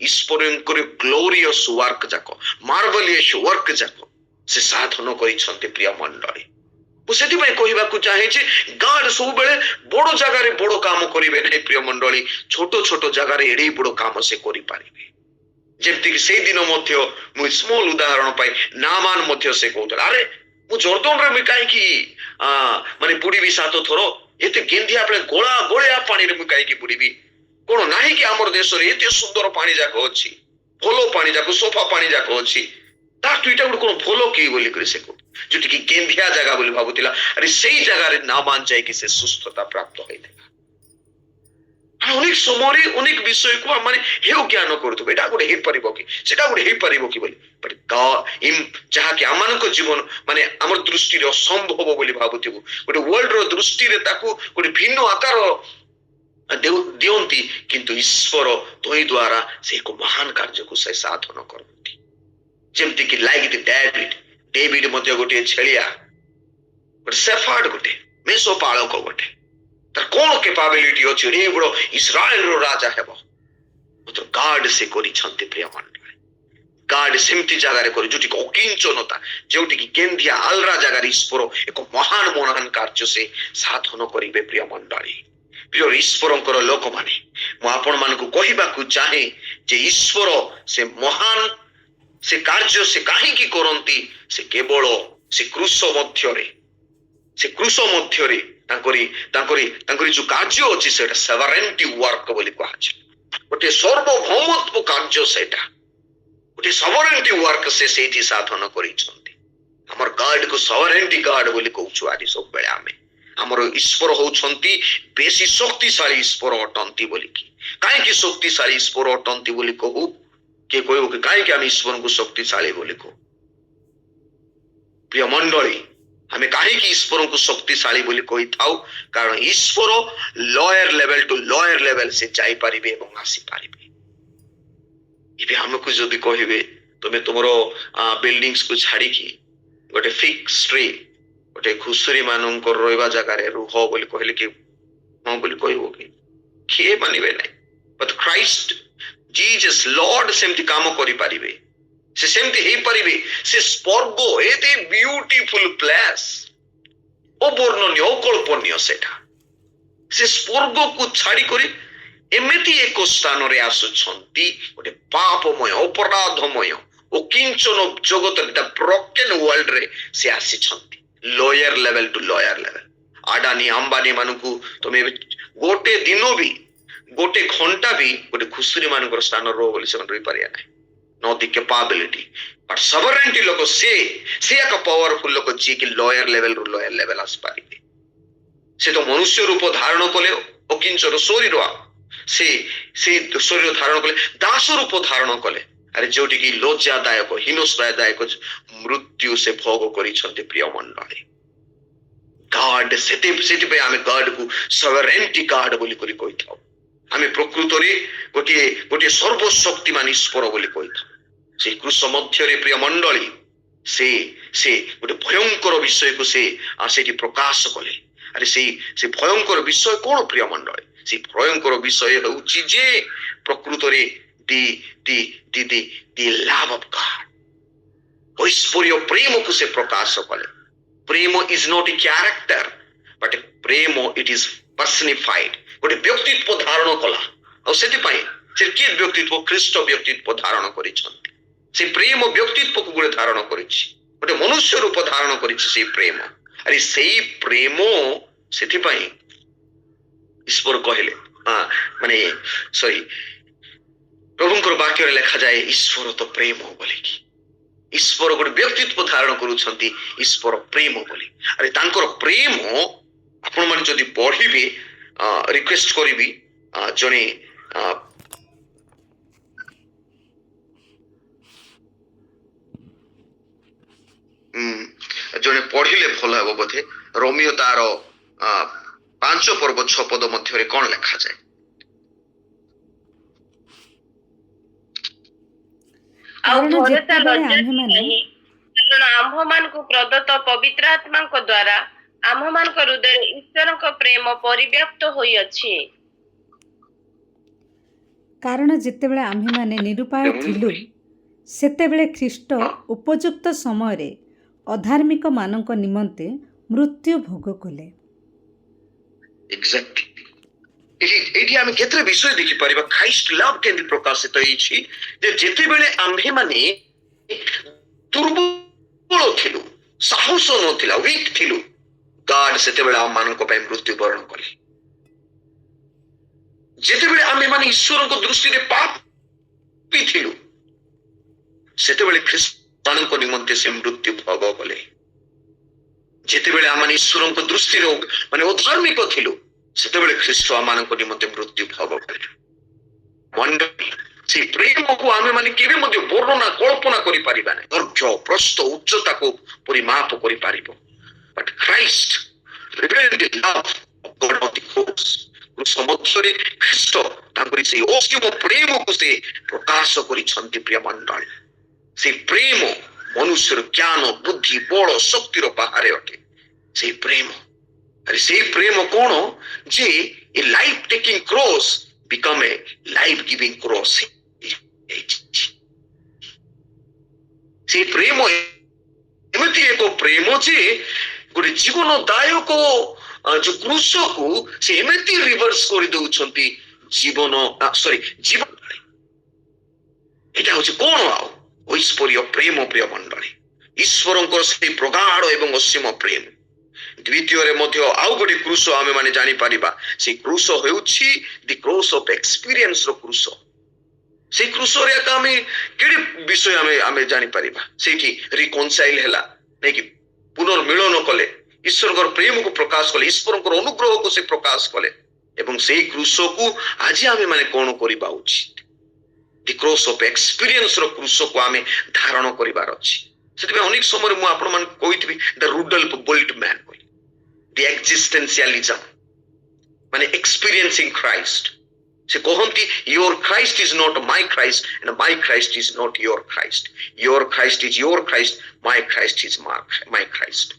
ଈଶ୍ୱରଙ୍କର ଗ୍ଲୋରିୟସ୍ ୱାର୍କ ଯାକ, ମାର୍ଭେଲିୟସ୍ ୱାର୍କ ଯାକ ସେ ସାଧନ କରିଛନ୍ତି। ପ୍ରିୟ ମଣ୍ଡଳୀ, ମୁଁ ସେଥିପାଇଁ କହିବାକୁ ଚାହେଁ ଯେ ଗାଁରେ ସବୁବେଳେ ବଡ ଜାଗାରେ ବଡ କାମ କରିବେ ନାହିଁ। ପ୍ରିୟ ମଣ୍ଡଳୀ, ଛୋଟ ଛୋଟ ଜାଗାରେ ଏଡେ ବଡ କାମ ସେ କରିପାରିବେ। ଯେମିତିକି ସେଇଦିନ ମଧ୍ୟ ମୁଁ ସ୍ମଲ ଉଦାହରଣ ପାଇଁ ନାମାନ ମଧ୍ୟ ସେ କହୁଥିଲା, ଆରେ ମୁଁ ଜର୍ଦ୍ଦନରେ ମୁଁ କାହିଁକି ମାନେ ବୁଡିବି 7 ଥର, ଏତେ ଗେନ୍ଧିଆ ବେଳେ ଗୋଳିଆ ପାଣିରେ ମୁଁ କାହିଁକି ବୁଡିବି? କଣ ନାହିଁ କି ଆମର ଦେଶରେ ଏତେ ସୁନ୍ଦର ପାଣି ଯାକ ଅଛି, ଭଲ ପାଣି ଯାକ, ସଫା ପାଣି ଯାକ ଅଛି, ତାଠୁ ଏଇଟା ଗୋଟେ କଣ ଭଲ କି ବୋଲି କରି ସେ କହୁ, ଯୋଉଠିକି ଗେନ୍ଧିଆ ଜାଗା ବୋଲି ଭାବୁଥିଲା। ଆରେ ସେଇ ଜାଗାରେ ନାମାନ ଯାଇକି ସେ ସୁସ୍ଥତା ପ୍ରାପ୍ତ ହେଇଥିଲା। ଅନେକ ସମୟରେ ଅନେକ ବିଷୟକୁ ଆମେ ହେଉ ଜ୍ଞାନ କରୁଥିବୁ, ଏଇଟା ଗୋଟେ ହେଇପାରିବ କି, ସେଟା ଗୋଟେ ହେଇପାରିବ କି ବୋଲି, ଯାହାକି ଆମମାନଙ୍କ ଜୀବନ ମାନେ ଆମର ଦୃଷ୍ଟିରେ ଅସମ୍ଭବ ବୋଲି ଭାବୁଥିବୁ, ଗୋଟେ ୱାର୍ଲଡର ଦୃଷ୍ଟିରେ ତାକୁ ଗୋଟେ ଭିନ୍ନ ଆକାର ଦିଅନ୍ତି, କିନ୍ତୁ ଈଶ୍ୱର ତୋଇ ଦ୍ୱାରା ସେ ଏକ ମହାନ କାର୍ଯ୍ୟକୁ ସେ ସାଧନ କରନ୍ତି। ଯେମିତିକି ଲାଇକ୍ ଦି ଡେଭିଡ ମଧ୍ୟ ଗୋଟିଏ ଛେଳିଆ, ଗୋଟେ ସେଫାର୍ଡ, ଗୋଟେ ମେଷପାଳକ, ଗୋଟେ ତାର କଣ କେପାବିଲିଟି ଅଛି, ଏଡେ ବଡ ଇସ୍ରାଏଲର ରାଜା ହେବ, ଗାର୍ଡ ସେ କରିଛନ୍ତି ପ୍ରିୟ ମଣ୍ଡଳୀ। ଗାର୍ଡ ସେମିତି ଜାଗାରେ କରି ଯୋଉଠିକି ଅକିଞ୍ଚନତା, ଯୋଉଠିକି କେନ୍ଦିଆ ଆଲରା ଜାଗାରେ ଈଶ୍ୱର ଏକ ମହାନ ମହାନ କାର୍ଯ୍ୟ ସେ ସାଧନ କରିବେ ପ୍ରିୟ ମଣ୍ଡଳୀ। ପ୍ରିୟ ଈଶ୍ୱରଙ୍କର ଲୋକମାନେ, ମୁଁ ଆପଣ ମାନଙ୍କୁ କହିବାକୁ ଚାହେଁ ଯେ ଈଶ୍ୱର ସେ ମହାନ ସେ କାର୍ଯ୍ୟ ସେ କାହିଁକି କରନ୍ତି? ସେ କେବଳ ସେ କୃଷ ମଧ୍ୟରେ ତାଙ୍କରି ଯୋଉ କାର୍ଯ୍ୟ ଅଛି ସେଟା ସଭରେଣ୍ଟି ୱାର୍କ ବୋଲି କୁହାଯାଏ। ଗୋଟେ ସର୍ବଭୌମତ୍ବ କାର୍ଯ୍ୟ, ସେଟା ଗୋଟେ ସଭରେଣ୍ଟି ୱାର୍କ ସେ ସେଇଠି ସାଧନ କରିଛନ୍ତି। ଆମର ଗାର୍ଡ କୁ ସଭରେଣ୍ଟି ଗାର୍ଡ ବୋଲି କହୁଛୁ ଆଜି ସବୁବେଳେ ଆମେ। ଆମର ଈଶ୍ୱର ହଉଛନ୍ତି ବେଶୀ ଶକ୍ତିଶାଳୀ ଈଶ୍ୱର ଅଟନ୍ତି ବୋଲିକି। କାହିଁକି ଶକ୍ତିଶାଳୀ ଈଶ୍ୱର ଅଟନ୍ତି ବୋଲି କହୁ? କିଏ କହିବ କି କାହିଁକି ଆମେ ଈଶ୍ୱରଙ୍କୁ ଶକ୍ତିଶାଳୀ ବୋଲି କହୁ? ପ୍ରିୟ ମଣ୍ଡଳୀ, ଆମେ କାହିଁକି ଈଶ୍ୱରଙ୍କୁ ଶକ୍ତିଶାଳୀ ବୋଲି କହିଥାଉ? କାରଣ ଈଶ୍ୱର lower level to lower level ସେ ଯାଇପାରିବେ ଏବଂ ଆସିପାରିବେ। ଏବେ ଆମକୁ ଯଦି କହିବେ ତମେ ତୁମର ବିଲ୍ଡିଂସ୍ କୁ ଛାଡିକି ଗୋଟେ ଫିକ୍ସଡ ଗୋଟେ ଘୁଷୁରୀ ମାନଙ୍କର ରହିବା ଜାଗାରେ ରୁହ ବୋଲି କହିଲେ କି ହଁ ବୋଲି କହିବ କି? କିଏ ମାନିବେ ନାହିଁ। ବଟ୍ ଖ୍ରାଇଷ୍ଟ ଜିଜସ୍ ଲର୍ଡ ସେମିତି କାମ କରିପାରିବେ, ସେ ସେମିତି ହେଇପାରିବେ। ସେ ସ୍ୱର୍ଗ ଏତେ ବିୟୁଟିଫୁଲ ପ୍ଲେସ୍, ଅବର୍ଣ୍ଣନୀୟ ଅକଳ୍ପନୀୟ ସେଟା। ସେ ସ୍ୱର୍ଗକୁ ଛାଡି କରି ଏମିତି ଏକ ସ୍ଥାନରେ ଆସୁଛନ୍ତି, ଗୋଟେ ପାପମୟ ଅପରାଧମୟ ଅକିଞ୍ଚନ ଜଗତରେ ବ୍ରୋକେନ୍ ୱାର୍ଲ୍ଡରେ ସେ ଆସିଛନ୍ତି। Lower level to lower level. Adani Ambani ମାନଙ୍କୁ ତମେ ଗୋଟେ ଦିନ ବି ଗୋଟେ ଘଣ୍ଟା ବି ଗୋଟେ ଘୁଷୁରୀ ମାନଙ୍କର ସ୍ଥାନ ରହ ବୋଲି ସେମାନେ ରହିପାରିବା ନାହିଁ। not the capability but sovereignty ଲୋକ ସେ ଏକ ପାୱାରଫୁଲ ଲୋକ ଯିଏକି ଲୟର ଲେଭେଲ ରୁ ଲୟର ଲେଭେଲ ଆସିପାରିବେ। ସେ ତ ମନୁଷ୍ୟ ରୂପ ଧାରଣ କଲେ, ଅକିଞ୍ଚନ ଶରୀର ସେ ଶରୀର ଧାରଣ କଲେ, ଦାସ ରୂପ ଧାରଣ କଲେ। ଆରେ ଯୋଉଠିକି ଲଜ୍ଜାଦାୟକ ହୀନସ୍ତାଦାୟକ ମୃତ୍ୟୁ ସେ ଭୋଗ କରିଛନ୍ତି ପ୍ରିୟ ମଣ୍ଡଳୀ। ଗାର୍ଡ ସେଥିପାଇଁ ଆମେ ଗାର୍ଡକୁ ସଭରେଣ୍ଟି ଗାର୍ଡ ବୋଲି କରି କହିଥାଉ। ଆମେ ପ୍ରକୃତରେ ଗୋଟିଏ ସର୍ବଶକ୍ତିମାନ ଈଶ୍ୱର ବୋଲି କହିଥାଉ। ସେଇ କୃଷ ମଧ୍ୟରେ ପ୍ରିୟ ମଣ୍ଡଳୀ ସେ ଗୋଟେ ଭୟଙ୍କର ବିଷୟକୁ ସେଠି ପ୍ରକାଶ କଲେ। ଆରେ ସେ ଭୟଙ୍କର ବିଷୟ କଣ ପ୍ରିୟ ମଣ୍ଡଳୀ? ସେ ଭୟଙ୍କର ବିଷୟ ହେଉଛି ଯେ ପ୍ରକୃତରେ the love of God, ଐଶ୍ୱର୍ଯ୍ୟ ପ୍ରେମକୁ ସେ ପ୍ରକାଶ କଲେ। ପ୍ରେମ is not a character but Prem it is personified, ଗୋଟେ ବ୍ୟକ୍ତିତ୍ୱ ଧାରଣ କଲା। ଆଉ ସେଥିପାଇଁ ସେ କିଏ ବ୍ୟକ୍ତିତ୍ୱ? ଖ୍ରୀଷ୍ଟ ବ୍ୟକ୍ତିତ୍ୱ ଧାରଣ କରିଛନ୍ତି। ସେ ପ୍ରେମ ବ୍ୟକ୍ତିତ୍ୱକୁ ଗୋଟେ ଧାରଣ କରିଛି, ଗୋଟେ ମନୁଷ୍ୟ ରୂପ ଧାରଣ କରିଛି ସେଇ ପ୍ରେମ। ଆରେ ସେଇ ପ୍ରେମ ସେଥିପାଇଁ ଈଶ୍ୱର କହିଲେ ପ୍ରଭୁଙ୍କର ବାକ୍ୟରେ ଲେଖାଯାଏ ଈଶ୍ୱର ତ ପ୍ରେମ ବୋଲିକି। ଈଶ୍ୱର ଗୋଟେ ବ୍ୟକ୍ତିତ୍ୱ ଧାରଣ କରୁଛନ୍ତି ଈଶ୍ୱର ପ୍ରେମ ବୋଲି। ଆରେ ତାଙ୍କର ପ୍ରେମ ଆପଣମାନେ ଯଦି ପଢିବେ, ରିକ୍ୱେଷ୍ଟ କରିବି ଜଣେ ପଢିଲେ ଭଲ ହେବ ବୋଧେ। ରୋମିଓ ତାର 5 ପର୍ବ 6 ପଦ ମଧ୍ୟରେ କଣ ଲେଖାଯାଏ?
କାରଣ ଆମ୍ଭମାନଙ୍କୁ ପ୍ରଦତ୍ତ ପବିତ୍ର ଆତ୍ମାଙ୍କ ଦ୍ୱାରା ଆମ୍ଭମାନଙ୍କ ହୃଦୟରେ ଈଶ୍ୱରଙ୍କ ପ୍ରେମ ପରିବ୍ୟାପ୍ତ ହୋଇଅଛି।
କାରଣ ଯେତେବେଳେ ଆମ୍ଭେମାନେ ନିରୁପାୟ ଥିଲୁ, ସେତେବେଳେ ଖ୍ରୀଷ୍ଟ ଉପଯୁକ୍ତ ସମୟରେ ଅଧାର୍ମିକ ମାନଙ୍କ ନିମନ୍ତେ ମୃତ୍ୟୁ ଭୋଗ କଲେ।
ଏଇଠି ଆମେ କେତେ ବିଷୟ ଦେଖିପାରିବା ଖ୍ରାଇଷ୍ଟ ଲଭ୍ କେମିତି ପ୍ରକାଶିତ ହେଇଛି। ଯେ ଯେତେବେଳେ ଆମ୍ଭେମାନେ ଦୁର୍ବଳ ଥିଲୁ, ସାହସ ନଥିଲା, ୱିକ୍ ଥିଲୁ, ଗାର୍ଡ ସେତେବେଳେ ଆମମାନଙ୍କ ପାଇଁ ମୃତ୍ୟୁବରଣ କଲେ। ଯେତେବେଳେ ଆମେମାନେ ଈଶ୍ୱରଙ୍କ ଦୃଷ୍ଟିରେ ପାପୀ ଥିଲୁ, ସେତେବେଳେ ଖ୍ରୀଷ୍ଟଙ୍କ ନିମନ୍ତେ ସେ ମୃତ୍ୟୁ ଭୋଗ କଲେ। ଯେତେବେଳେ ଆମେ ଈଶ୍ୱରଙ୍କ ଦୃଷ୍ଟିରେ ଅଧାର୍ମିକ ଥିଲୁ, ସେତେବେଳେ ଖ୍ରୀଷ୍ଟ ଆମମାନଙ୍କ ନିମନ୍ତେ ମୃତ୍ୟୁ ଭୋଗ କଲେ। ମଣ୍ଡଳୀ, ସେ ପ୍ରେମକୁ ଆମେମାନେ କେବେ ମଧ୍ୟ ବର୍ଣ୍ଣନା କଳ୍ପନା କରିପାରିବା ନାହିଁ। ଦୈର୍ଘ୍ୟ ପ୍ରସ୍ଥ ଉଚ୍ଚତାକୁ ପରିମାପ କରିପାରିବ। But Christ revealed the love of God on the cross. କୃଷ ମଧ୍ୟରେ ଖ୍ରୀଷ୍ଟ ତାଙ୍କରି ସେଇ ଅସୀମ ପ୍ରେମକୁ ସେ ପ୍ରକାଶ କରିଛନ୍ତି ପ୍ରିୟ ମଣ୍ଡଳୀ। ସେଇ ପ୍ରେମ ମନୁଷ୍ୟର ଜ୍ଞାନ, ବୁଦ୍ଧି, ବଳ, ଶକ୍ତିର ବାହାରେ ଅଟେ। ସେଇ ପ୍ରେମ, ଆରେ ସେଇ ପ୍ରେମ କଣ? ଯେ a life taking cross become a life-giving cross. ସେ ପ୍ରେମ ଏମିତି ଏକ ପ୍ରେମ ଯେ ଗୋଟେ ଜୀବନଦାୟକ ଯୋଉ କୃଷକୁ ସେ ଏମିତି ରିଭର୍ସ କରିଦଉଛନ୍ତି ଜୀବନ ଏଇଟା ହଉଛି କଣ ଆଉ ଐଶ୍ୱର୍ଯ୍ୟ ପ୍ରେମ ପ୍ରିୟ ମଣ୍ଡଳୀ, ଈଶ୍ୱରଙ୍କର ସେଇ ପ୍ରଗାଢ଼ ଏବଂ ଅସୀମ ପ୍ରେମ। ଦ୍ୱିତୀୟରେ ମଧ୍ୟ ଆଉ ଗୋଟେ କୃଷ ଆମେ ମାନେ ଜାଣିପାରିବା, ସେଇ କୃଷ ହେଉଛି ଦି କ୍ରସ୍ ଅଫ ଏକ୍ସପିରିଏନ୍ସ ର କୃଷ। ସେଇ କୃଷରେ ଆମେ କେଡ଼େ ବିଷୟ ଆମେ ଜାଣିପାରିବା, ସେଇଠି ରିକନସାଇଲ ହେଲା ନାଇକି, ପୁନର୍ମିଳନ କଲେ, ଈଶ୍ୱରଙ୍କର ପ୍ରେମକୁ ପ୍ରକାଶ କଲେ, ଈଶ୍ୱରଙ୍କର ଅନୁଗ୍ରହକୁ ସେ ପ୍ରକାଶ କଲେ, ଏବଂ ସେଇ କୃଷକୁ ଆଜି ଆମେ ମାନେ କଣ କରିବା ଉଚିତ, ଦି କ୍ରସ୍ ଅଫ ଏକ୍ସପିରିଏନ୍ସ ର କୃଷକୁ ଆମେ ଧାରଣ କରିବାର ଅଛି। ସେଥିପାଇଁ ଅନେକ ସମୟରେ ମୁଁ ଆପଣମାନଙ୍କୁ କହିଥିବି ଦ ରୁଡଲ୍ଫ ବୋଲ୍ଟମ୍ୟାନ ବୋଲି, ଦି ଏକ୍ଜିଷ୍ଟେନ୍ସିଆଲିଜମ ମାନେ ଏକ୍ସପିରିଏନ୍ସିଂ ଖ୍ରାଇଷ୍ଟ। ସେ କହନ୍ତି your Christ is not my Christ and my Christ is not your Christ. Your Christ is your Christ, my Christ is my Christ.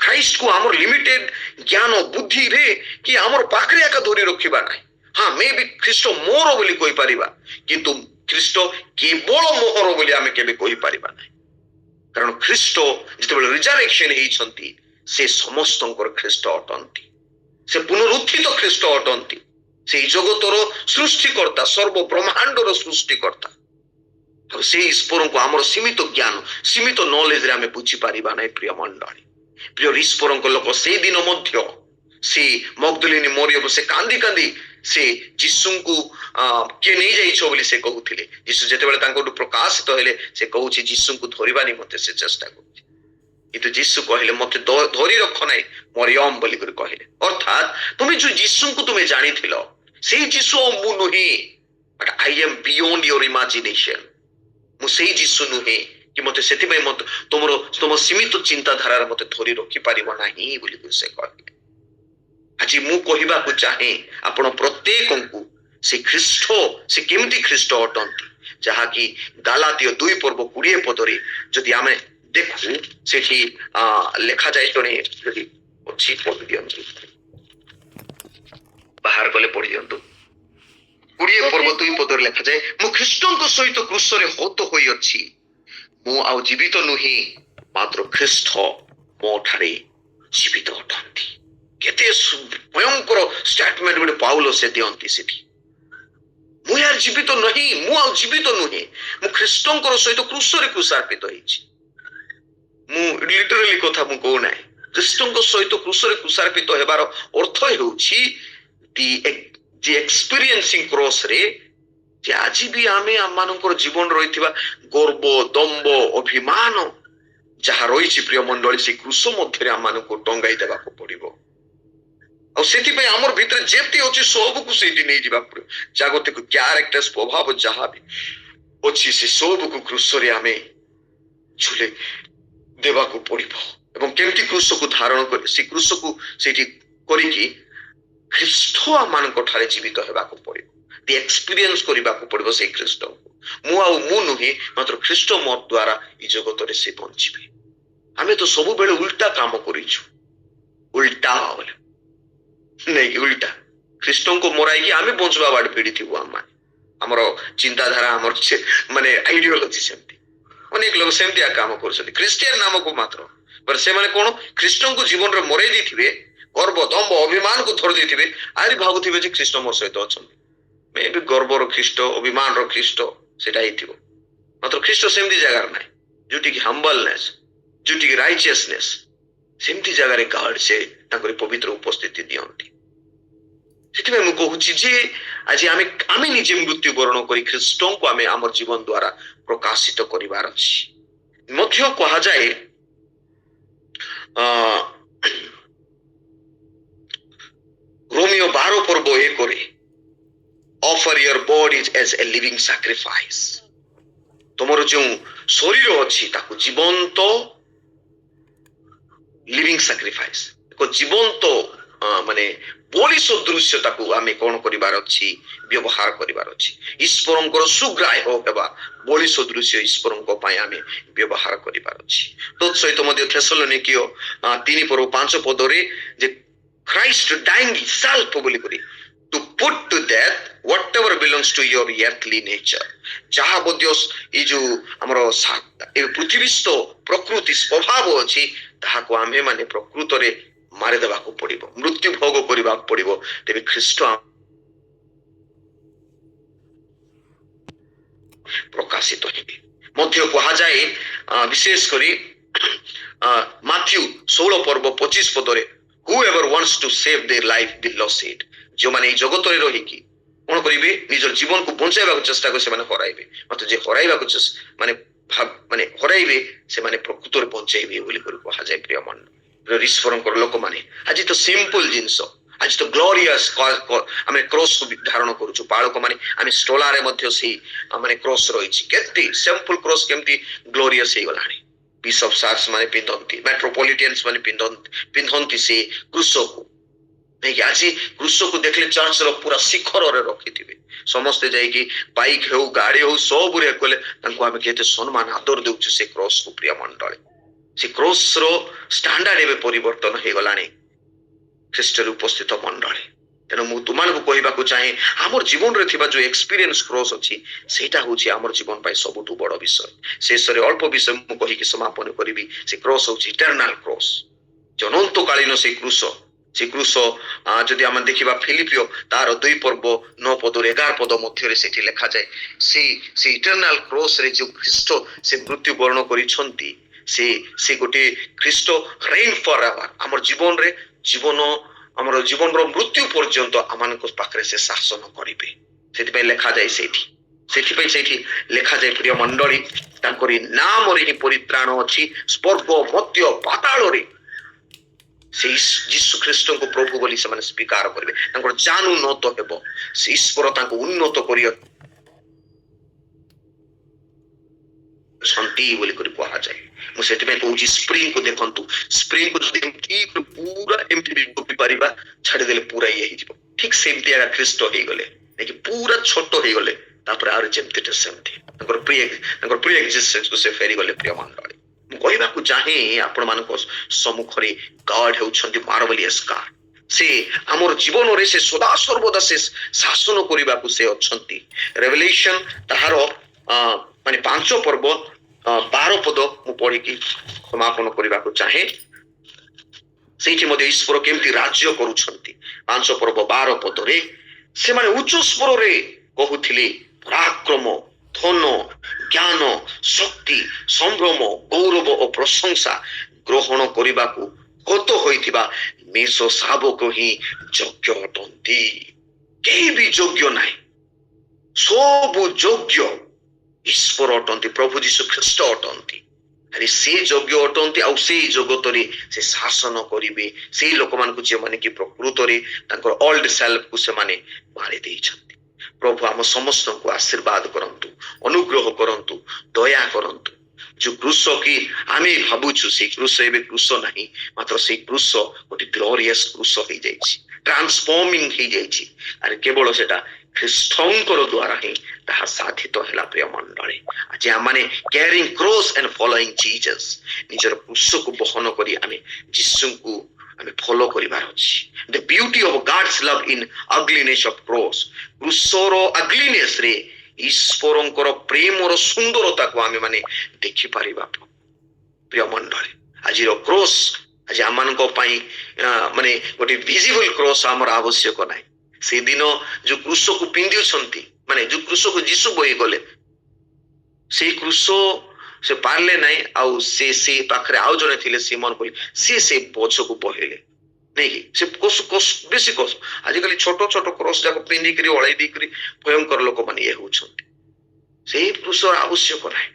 ଖ୍ରାଇଷ୍ଟ କୁ ଆମର ଲିମିଟେଡ ଜ୍ଞାନ ବୁଦ୍ଧିରେ କି ଆମର ପାଖରେ ଏକା ଧରି ରଖିବା ନାହିଁ। ହଁ ମେ ବି ଖ୍ରୀଷ୍ଟ ମୋର ବୋଲି କହିପାରିବା, କିନ୍ତୁ ଖ୍ରୀଷ୍ଟ କେବଳ ମୋହର ବୋଲି ଆମେ କେବେ କହିପାରିବା ନାହିଁ। କାରଣ ଖ୍ରୀଷ୍ଟ ଯେତେବେଳେ ରିଜରେକ୍ସନ ହେଇଛନ୍ତି ସେ ସମସ୍ତଙ୍କର ଖ୍ରୀଷ୍ଟ ଅଟନ୍ତି, ସେ ପୁନରୁତ୍ଥିତ ଖ୍ରୀଷ୍ଟ ଅଟନ୍ତି, ସେଇ ଜଗତର ସୃଷ୍ଟିକର୍ତ୍ତା, ସର୍ବ ବ୍ରହ୍ମାଣ୍ଡର ସୃଷ୍ଟିକର୍ତ୍ତା। ଆଉ ସେଇ ଈଶ୍ୱରଙ୍କୁ ଆମର ସୀମିତ ଜ୍ଞାନ ସୀମିତ ନଲେଜରେ ଆମେ ବୁଝିପାରିବା ନାହିଁ ପ୍ରିୟ ମଣ୍ଡଳୀ। ପ୍ରିୟ ଈଶ୍ୱରଙ୍କ ଲୋକ ସେଇଦିନ ମଧ୍ୟ ସେ ମଗ୍ଦଲିନୀ ମରିୟମ ସେ କାନ୍ଦି କାନ୍ଦି ସେ ଯୀଶୁଙ୍କୁ କିଏ ନେଇଯାଇଛ ବୋଲି ସେ କହୁଥିଲେ। ଯୀଶୁ ଯେତେବେଳେ ତାଙ୍କଠୁ ପ୍ରକାଶିତ ହେଲେ ସେ କହୁଛି ଯୀଶୁଙ୍କୁ ଧରିବା ନିମନ୍ତେ ସେ ଚେଷ୍ଟା କରୁଛି, କିନ୍ତୁ ଯୀଶୁ କହିଲେ ମତେ ଧରି ରଖ ନାହିଁ ମରିୟମ ବୋଲି କହିଲେ। ଅର୍ଥାତ ତୁମେ ଯୋଉ ଯୀଶୁଙ୍କୁ ତୁମେ ଜାଣିଥିଲ ସେଇ ଯୀଶୁ ମୁଁ ନୁହେଁ, but I M beyond your imagination. ମୁଁ ସେଇ ଯୀଶୁ ନୁହେଁ କି ମତେ ସେଥିପାଇଁ ତମ ସୀମିତ ଚିନ୍ତାଧାରାରେ ମତେ ଧରି ରଖିପାରିବ ନାହିଁ ବୋଲି ସେ କହିଲେ। ଆଜି ମୁଁ କହିବାକୁ ଚାହେଁ ଆପଣ ପ୍ରତ୍ୟେକଙ୍କୁ ସେ ଖ୍ରୀଷ୍ଟ ସେ କେମିତି ଖ୍ରୀଷ୍ଟ ଅଟନ୍ତି, ଯାହାକି ଗାଲାତୀୟ 2:20 ଯଦି ଆମେ ଦେଖୁ ସେଠି ଲେଖାଯାଏ, ଜଣେ ଯଦି ଅଛି ପଢି ଦିଅନ୍ତୁ, ବାହାର କଲେ ପଢି ଦିଅନ୍ତୁ। 20:2 ଲେଖାଯାଏ, ମୁଁ ଖ୍ରୀଷ୍ଟଙ୍କ ସହିତ କ୍ରୁଶରେ ହତ ହୋଇଅଛି, ମୁଁ ଆଉ ଜୀବିତ ନୁହେଁ, ମାତ୍ର ଖ୍ରୀଷ୍ଟ ମୋ ଠାରେ ଜୀବିତ ଅଟନ୍ତି। କେତେ ଭୟଙ୍କର ଷ୍ଟେଟମେଣ୍ଟ ଗୋଟେ ପାଉଲ ସେ ଦିଅନ୍ତି ସେଠି। ମୁଁ ୟାର ଜୀବିତ ନାହିଁ, ମୁଁ ଆଉ ଜୀବିତ ନୁହେଁ, ମୁଁ ଖ୍ରୀଷ୍ଟଙ୍କର ସହିତ କ୍ରୁଶରେ କ୍ରୁଶାର୍ପିତ ହେଇଛି। ମୁଁ ଲିଟରାଲି କଥା ମୁଁ କହୁନାହିଁ, ଖ୍ରୀଷ୍ଟଙ୍କ ସହିତ କ୍ରୁଶରେ କ୍ରୁଶାର୍ପିତ ହେବାର ଅର୍ଥ ହେଉଛି ଦି ଏକ୍ସପିରିଏନ୍ସିଂ କ୍ରସରେ ଯେ ଆଜି ବି ଆମେ ଆମମାନଙ୍କର ଜୀବନ ରହିଥିବା ଗର୍ବ ଦମ୍ଭ ଅଭିମାନ ଯାହା ରହିଛି ପ୍ରିୟ ମଣ୍ଡଳୀ, ସେ କୃଷ ମଧ୍ୟରେ ଆମମାନଙ୍କୁ ଟଙ୍ଗାଇ ଦେବାକୁ ପଡିବ। ଆଉ ସେଥିପାଇଁ ଆମର ଭିତରେ ଯେତେ ଅଛି ସବୁକୁ ସେଇଠି ନେଇଯିବାକୁ ପଡିବ। ଜାଗତିକ କ୍ୟାରେକ୍ଟର ସ୍ୱଭାବ ଯାହା ବି ଅଛି ସେ ସବୁକୁ କୃଷରେ ଆମେ ଝୁଲେଇ ଦେବାକୁ ପଡିବ। ଏବଂ କେମିତି କୃଷକୁ ଧାରଣ କରି ସେ କୃଷକୁ ସେଇଠି କରିକି ଖ୍ରୀଷ୍ଟ ଆମମାନଙ୍କ ଠାରେ ଜୀବିତ ହେବାକୁ ପଡିବ, ଏକ୍ସପିରିଏନ୍ସ କରିବାକୁ ପଡିବ ସେଇ ଖ୍ରୀଷ୍ଟଙ୍କୁ। ମୁଁ ନୁହେଁ, ମାତ୍ର ଖ୍ରୀଷ୍ଟ ମୋ ଦ୍ୱାରା ଏ ଜଗତରେ ସେ ବଞ୍ଚିବେ। ଆମେ ତ ସବୁବେଳେ ଉଲ୍ଟା କାମ କରିଛୁ, ଉଲ୍ଟା ନାଇକି ଉଲ୍ଟା ଖ୍ରୀଷ୍ଟଙ୍କୁ ମରାଇକି ଆମେ ବଞ୍ଚିବା ବାଟ ଭିଡିଥିବୁ। ଆମର ଚିନ୍ତାଧାରା ଆମର ମାନେ ଆଇଡିଓଲୋଜି ସେମିତି, ଅନେକ ଲୋକ ସେମିତିଆ କାମ କରୁଛନ୍ତି ଖ୍ରୀଷ୍ଟିଆନ ନାମକୁ ମାତ୍ର। ସେମାନେ କଣ ଖ୍ରୀଷ୍ଟଙ୍କୁ ଜୀବନରେ ମରେଇ ଦେଇଥିବେ, ଗର୍ବ ଦମ୍ଭ ଅଭିମାନକୁ ଧରି ଦେଇଥିବେ, ଆହୁରି ଭାବୁଥିବେ ଯେ ଖ୍ରୀଷ୍ଟ ମୋ ସହିତ ଅଛନ୍ତି। ମେ ବି ଗର୍ବର ଖ୍ରୀଷ୍ଟ ଅଭିମାନର ଖ୍ରୀଷ୍ଟ ସେଟା ହେଇଥିବ, ମାତ୍ର ଖ୍ରୀଷ୍ଟ ସେମିତି ଜାଗାରେ ନାହିଁ, ଯୋଉଠିକି ହମ୍ବଲନେସ ଯୋଉଠିକି ରାଇଚିୟସନେସ ସେମିତି ଜାଗାରେ ଗାଡ ସେ ତାଙ୍କର ପବିତ୍ର ଉପସ୍ଥିତି ଦିଅନ୍ତି। ସେଥିପାଇଁ ମୁଁ କହୁଛି ଯେ ଆଜି ଆମେ ନିଜେ ମୃତ୍ୟୁବରଣ କରି ଖ୍ରୀଷ୍ଟଙ୍କୁ ଆମେ ଆମର ଜୀବନ ଦ୍ୱାରା ପ୍ରକାଶିତ କରିବାର ଅଛି। ମଧ୍ୟ କୁହାଯାଏ ରୋମିଓ 12:1 offer your bodies as a living sacrifice। ତମର ଯେଉଁ ଶରୀର ଅଛି ତାକୁ ଜୀବନ୍ତ living sacrifice, ଏକ ଜୀବନ୍ତ ମାନେ ବଳି ସଦୃଶ୍ୟ ତାକୁ ଆମେ କଣ କରିବାର ଅଛି, ବ୍ୟବହାର କରିବାର ଅଛି। ଈଶ୍ୱରଙ୍କର ସୁଗ୍ରାହ୍ୟ ହେବା ବଳି ସଦୃଶ୍ୟ ଈଶ୍ୱରଙ୍କ ପାଇଁ ଆମେ ବ୍ୟବହାର କରିବାର ଅଛି। ତତ୍ ସହିତ ମଧ୍ୟ ଥେସଲୋନିକୀୟ 3:5 ଯେ Christ dying himself ବୋଲି କରି to put to death whatever belongs to your earthly nature, ଯାହା ମଧ୍ୟ ଏଇ ଯୋଉ ଆମର ଏ ପୃଥିବୀସ୍ଥ ପ୍ରକୃତି ସ୍ୱଭାବ ଅଛି ତାହାକୁ ଆମେ ମାନେ ପ୍ରକୃତରେ ମାରିଦେବାକୁ ପଡିବ, ମୃତ୍ୟୁ ଭୋଗ କରିବାକୁ ପଡିବ। ତେବେ ଖ୍ରୀଷ୍ଟ ପ୍ରକାଶିତ ହେବେ। ମଧ୍ୟ କୁହାଯାଏ ବିଶେଷ କରି ମାଥ୍ୟୁ 16 ପର୍ବ 25 ପଦରେ, whoever wants to save their life will lose it, ଯେଉଁମାନେ ଏଇ ଜଗତରେ ରହିକି କଣ କରିବେ, ନିଜର ଜୀବନକୁ ବଞ୍ଚାଇବାକୁ ଚେଷ୍ଟା କରି ସେମାନେ ହରାଇବେ, ମାତ୍ର ଯେ ହରାଇବାକୁ ମାନେ ହରାଇବେ ସେମାନେ ପ୍ରକୃତରେ ବଞ୍ଚାଇବେ ବୋଲି କୁହାଯାଏ। ପ୍ରିୟ ମଣ୍ଡଳୀ, ଈଶ୍ୱରଙ୍କର ଲୋକମାନେ ଆଜି ତ ସିମ୍ପଲ ଜିନିଷ, ଆଜି ତ ଗ୍ଲୋରିୟସ୍ ଆମେ କ୍ରସ୍ କୁ ଧାରଣ କରୁଛୁ, ବାଳକ ମାନେ ଆମେ ଷ୍ଟୋଲାରେ ମଧ୍ୟ ସେଇ ମାନେ କ୍ରସ୍ ରହିଛି, କେତେ ସିମ୍ପଲ କ୍ରସ୍ କେମିତି ଗ୍ଲୋରିୟସ୍ ହେଇଗଲାଣି। ବିଶପ ସାର୍ସ ମାନେ ପିନ୍ଧନ୍ତି, ମେଟ୍ରୋପଲିଟିଆନ୍ସ ମାନେ ପିନ୍ଧନ୍ତି ସେ କୃଷକୁ ନେଇକି। ଆଜି କୃଷକୁ ଦେଖିଲେ ଚର୍ଚ୍ଚର ପୁରା ଶିଖରରେ ରଖିଥିବେ, ସମସ୍ତେ ଯାଇକି ବାଇକ୍ ହଉ ଗାଡି ହଉ ସବୁରେ କଲେ ତାଙ୍କୁ ଆମେ କେତେ ସମ୍ମାନ ଆଦର ଦେଉଛୁ ସେ କ୍ରସ୍ କୁ। ପ୍ରିୟ ମଣ୍ଡଳୀ, ସେ କ୍ରସ୍ ର ଷ୍ଟାଣ୍ଡାର୍ଡ ଏବେ ପରିବର୍ତ୍ତନ ହେଇଗଲାଣି ଖ୍ରୀଷ୍ଟରେ ଉପସ୍ଥିତ ମଣ୍ଡଳୀ। ତେଣୁ ମୁଁ ତୁମମାନଙ୍କୁ କହିବାକୁ ଚାହେଁ, ଆମର ଜୀବନରେ ଥିବା ଯୋଉ ଏକ୍ସପିରିଏନ୍ସ କ୍ରସ୍ ଅଛି ସେଇଟା ହଉଛି ଆମର ଜୀବନ ପାଇଁ ସବୁଠୁ ବଡ ବିଷୟ। ଶେଷରେ ଅଳ୍ପ ବିଷୟ ମୁଁ କହିକି ସମାପନ କରିବି। ସେ କ୍ରସ୍ ହଉଛି ଇଟର୍ନାଲ କ୍ରସ୍, ଅନନ୍ତକାଳୀନ ସେଇ କୃଷ। ସେ କୃଷ ଯଦି ଆମେ ଦେଖିବା ଫିଲିପିଓ ତାର 2 ପର୍ବ 9 ପଦରୁ 11 ପଦ ମଧ୍ୟରେ ସେଠି ଲେଖାଯାଏ, ସେ ଇଟର୍ନାଲ କ୍ରସ୍ ରେ ଯୋଉ ଖ୍ରୀଷ୍ଟ ସେ ମୃତ୍ୟୁ ବରଣ କରିଛନ୍ତି, ସେ ଗୋଟେ ଖ୍ରୀଷ୍ଟ ରେନ୍ ଫର ଏଭର ଆମର ଜୀବନରେ ଆମର ଜୀବନର ମୃତ୍ୟୁ ପର୍ଯ୍ୟନ୍ତ ଆମମାନଙ୍କ ପାଖରେ ସେ ଶାସନ କରିବେ। ସେଥିପାଇଁ ଲେଖାଯାଏ ସେଇଠି ଲେଖାଯାଏ ପ୍ରିୟ ମଣ୍ଡଳୀ, ତାଙ୍କରି ନାମରେ ହିଁ ପରିତ୍ରାଣ ଅଛି ସ୍ୱର୍ଗ ମଧ୍ୟ ପାତାଳରେ। ସେଇ ଯୀଶୁ ଖ୍ରୀଷ୍ଟଙ୍କୁ ପ୍ରଭୁ ବୋଲି ସେମାନେ ସ୍ୱୀକାର କରିବେ, ତାଙ୍କର ଜାନ ଉନ୍ନତ ହେବ, ସେ ଈଶ୍ୱର ତାଙ୍କୁ ଉନ୍ନତ କରିଛନ୍ତି ବୋଲି କରି କୁହାଯାଏ। ମୁଁ ସେଥିପାଇଁ କହୁଛି ସ୍ପ୍ରିଙ୍ଗକୁ ଦେଖନ୍ତୁ, ସ୍ପ୍ରିଙ୍ଗକୁ ଯଦି ପୁରା ଏମିତି ଡୁବି ପାରିବା ଛାଡିଦେଲେ ପୁରା ଇଏ ହେଇଯିବ, ଠିକ ସେମିତି ଆଜ୍ଞା ଖ୍ରୀଷ୍ଟ ହେଇଗଲେ, ନାଇକି ପୁରା ଛୋଟ ହେଇଗଲେ, ତାପରେ ଆହୁରି ଯେମିତି ସେମିତି ତାଙ୍କର ପ୍ରି ଏକ୍ଜିଷ୍ଟେନ୍ସକୁ ସେ ଫେରିଗଲେ। ପ୍ରିୟ ମଣ୍ଡଳୀ, ମୁଁ କହିବାକୁ ଚାହେଁ ଆପଣମାନଙ୍କ ସମ୍ମୁଖରେ ଗଡ୍ ହେଉଛନ୍ତି ମାର୍ଭେଲିୟସ୍ ଗଡ୍। ସେ ଆମର ଜୀବନରେ ସେ ସଦା ସର୍ବଦା ସେ ଶାସନ କରିବାକୁ ସେ ଅଛନ୍ତି। ରେଭେଲେସନ ତାହାର ମାନେ 5 ପର୍ବ 12 ପଦ ମୁଁ ପଢିକି ସମାପନ କରିବାକୁ ଚାହେଁ। ସେଇଠି ମଧ୍ୟ ଈଶ୍ୱର କେମିତି ରାଜ୍ୟ କରୁଛନ୍ତି। 5 ପର୍ବ 12 ପଦରେ ସେମାନେ ଉଚ୍ଚ ସ୍ୱରରେ କହୁଥିଲେ, ପରାକ୍ରମ, ଧନ, ଜ୍ଞାନ, ଶକ୍ତି, ସମ୍ଭ୍ରମ, ଗୌରବ ଓ ପ୍ରଶଂସା ଗ୍ରହଣ କରିବାକୁ ହତ ହୋଇଥିବା ମେଷ ଶାବକ ହିଁ ଯୋଗ୍ୟ ଅଟନ୍ତି। କେହି ବି ଯୋଗ୍ୟ ନାହିଁ, ସବୁ ଯୋଗ୍ୟ ଈଶ୍ୱର ଅଟନ୍ତି, ପ୍ରଭୁ ଯୀଶୁ ଖ୍ରୀଷ୍ଟ ଅଟନ୍ତି। ଆରେ ସେ ଯୋଗ୍ୟ ଅଟନ୍ତି, ଆଉ ସେଇ ଜଗତରେ ସେ ଶାସନ କରିବେ ସେଇ ଲୋକମାନଙ୍କୁ ଯେଉଁମାନେ କି ପ୍ରକୃତରେ ତାଙ୍କର ଓଲ୍ଡ ସେଲ୍ଫକୁ ସେମାନେ ମାରି ଦେଇଛନ୍ତି। ପ୍ରଭୁ ଆମ ସମସ୍ତଙ୍କୁ ଆଶୀର୍ବାଦ କରନ୍ତୁ, ଅନୁଗ୍ରହ କରନ୍ତୁ, ଦୟା କରନ୍ତୁ। ଯୋଉ କୃଷ କି ଆମେ ଭାବୁଛୁ ସେଇ କୃଷ ଏବେ କୃଷ ନାହିଁ, ମାତ୍ର ସେଇ କୃଷ ଗୋଟେ ଗ୍ଲୋରିୟସ୍ କୃଷ ହେଇଯାଇଛି, ଟ୍ରାନ୍ସଫର୍ମିଂ ହେଇଯାଇଛି। ଆରେ କେବଳ ସେଟା ଖ୍ରୀଷ୍ଟଙ୍କର ଦ୍ୱାରା ହିଁ ତାହା ସାଧିତ ହେଲା। ପ୍ରିୟ ମଣ୍ଡଳୀ, ଆଜି ଆମମାନେ caring cross and following Jesus, ନିଜର କୃଷକୁ ବହନ କରି ଆମେ ଯୀଶୁଙ୍କୁ ଆମେ ଫଲୋ କରିବାର ଅଛି। The beauty of God's love in ugliness of cross, କୃଷର ଅଗ୍ଲିନେସ୍ ରେ ଈଶ୍ୱରଙ୍କର ପ୍ରେମର ସୁନ୍ଦରତାକୁ ଆମେ ମାନେ ଦେଖିପାରିବା। ପ୍ରିୟ ମଣ୍ଡଳୀ, ଆଜିର କ୍ରସ୍ ଆଜି ଆମମାନଙ୍କ ପାଇଁ ମାନେ ଗୋଟେ ଭିଜିବଲ କ୍ରସ୍ ଆମର ଆବଶ୍ୟକ ନାହିଁ। ସେଦିନ ଯୋଉ କୃଷକୁ ପିନ୍ଧୁଛନ୍ତି, ମାନେ ଯୋଉ କୃଷକୁ ଯୀଶୁ ବୋହି ଗଲେ, ସେଇ କୃଷ ସେ ପାରିଲେ ନାହିଁ, ଆଉ ସେ ପାଖରେ ଆଉ ଜଣେ ଥିଲେ ସିମନ ବୋଲି, ସେ ବୋଝକୁ ବୋହିଲେ ନାଇକି। ସେ ବେଶୀ କଷ୍ଟ ଆଜିକାଲି ଛୋଟ ଛୋଟ କ୍ରସ୍ ଯାକ ପିନ୍ଧିକିରି ଅଳେଇ ଦେଇକରି ଭୟଙ୍କର ଲୋକମାନେ ଇଏ ହଉଛନ୍ତି। ସେଇ କୃଷର ଆବଶ୍ୟକ ନାହିଁ,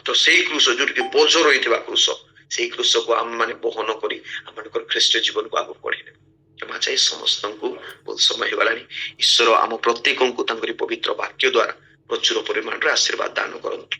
ତ ସେଇ କୃଷ ଯୋଉଠି ବୋଝ ରହିଥିବା କୃଷ, ସେଇ କୃଷକୁ ଆମେ ମାନେ ବହନ କରି ଆମମାନଙ୍କର ଖ୍ରୀଷ୍ଟ ଜୀବନକୁ ଆଗକୁ ବଢେଇଲେ। କ୍ଷମା ଚାହି ସମସ୍ତଙ୍କୁ, ବହୁତ ସମୟ ହେଇଗଲାଣି। ଈଶ୍ୱର ଆମ ପ୍ରତ୍ୟେକଙ୍କୁ ତାଙ୍କରି ପବିତ୍ର ବାକ୍ୟ ଦ୍ୱାରା ପ୍ରଚୁର ପରିମାଣରେ ଆଶୀର୍ବାଦ ଦାନ କରନ୍ତୁ।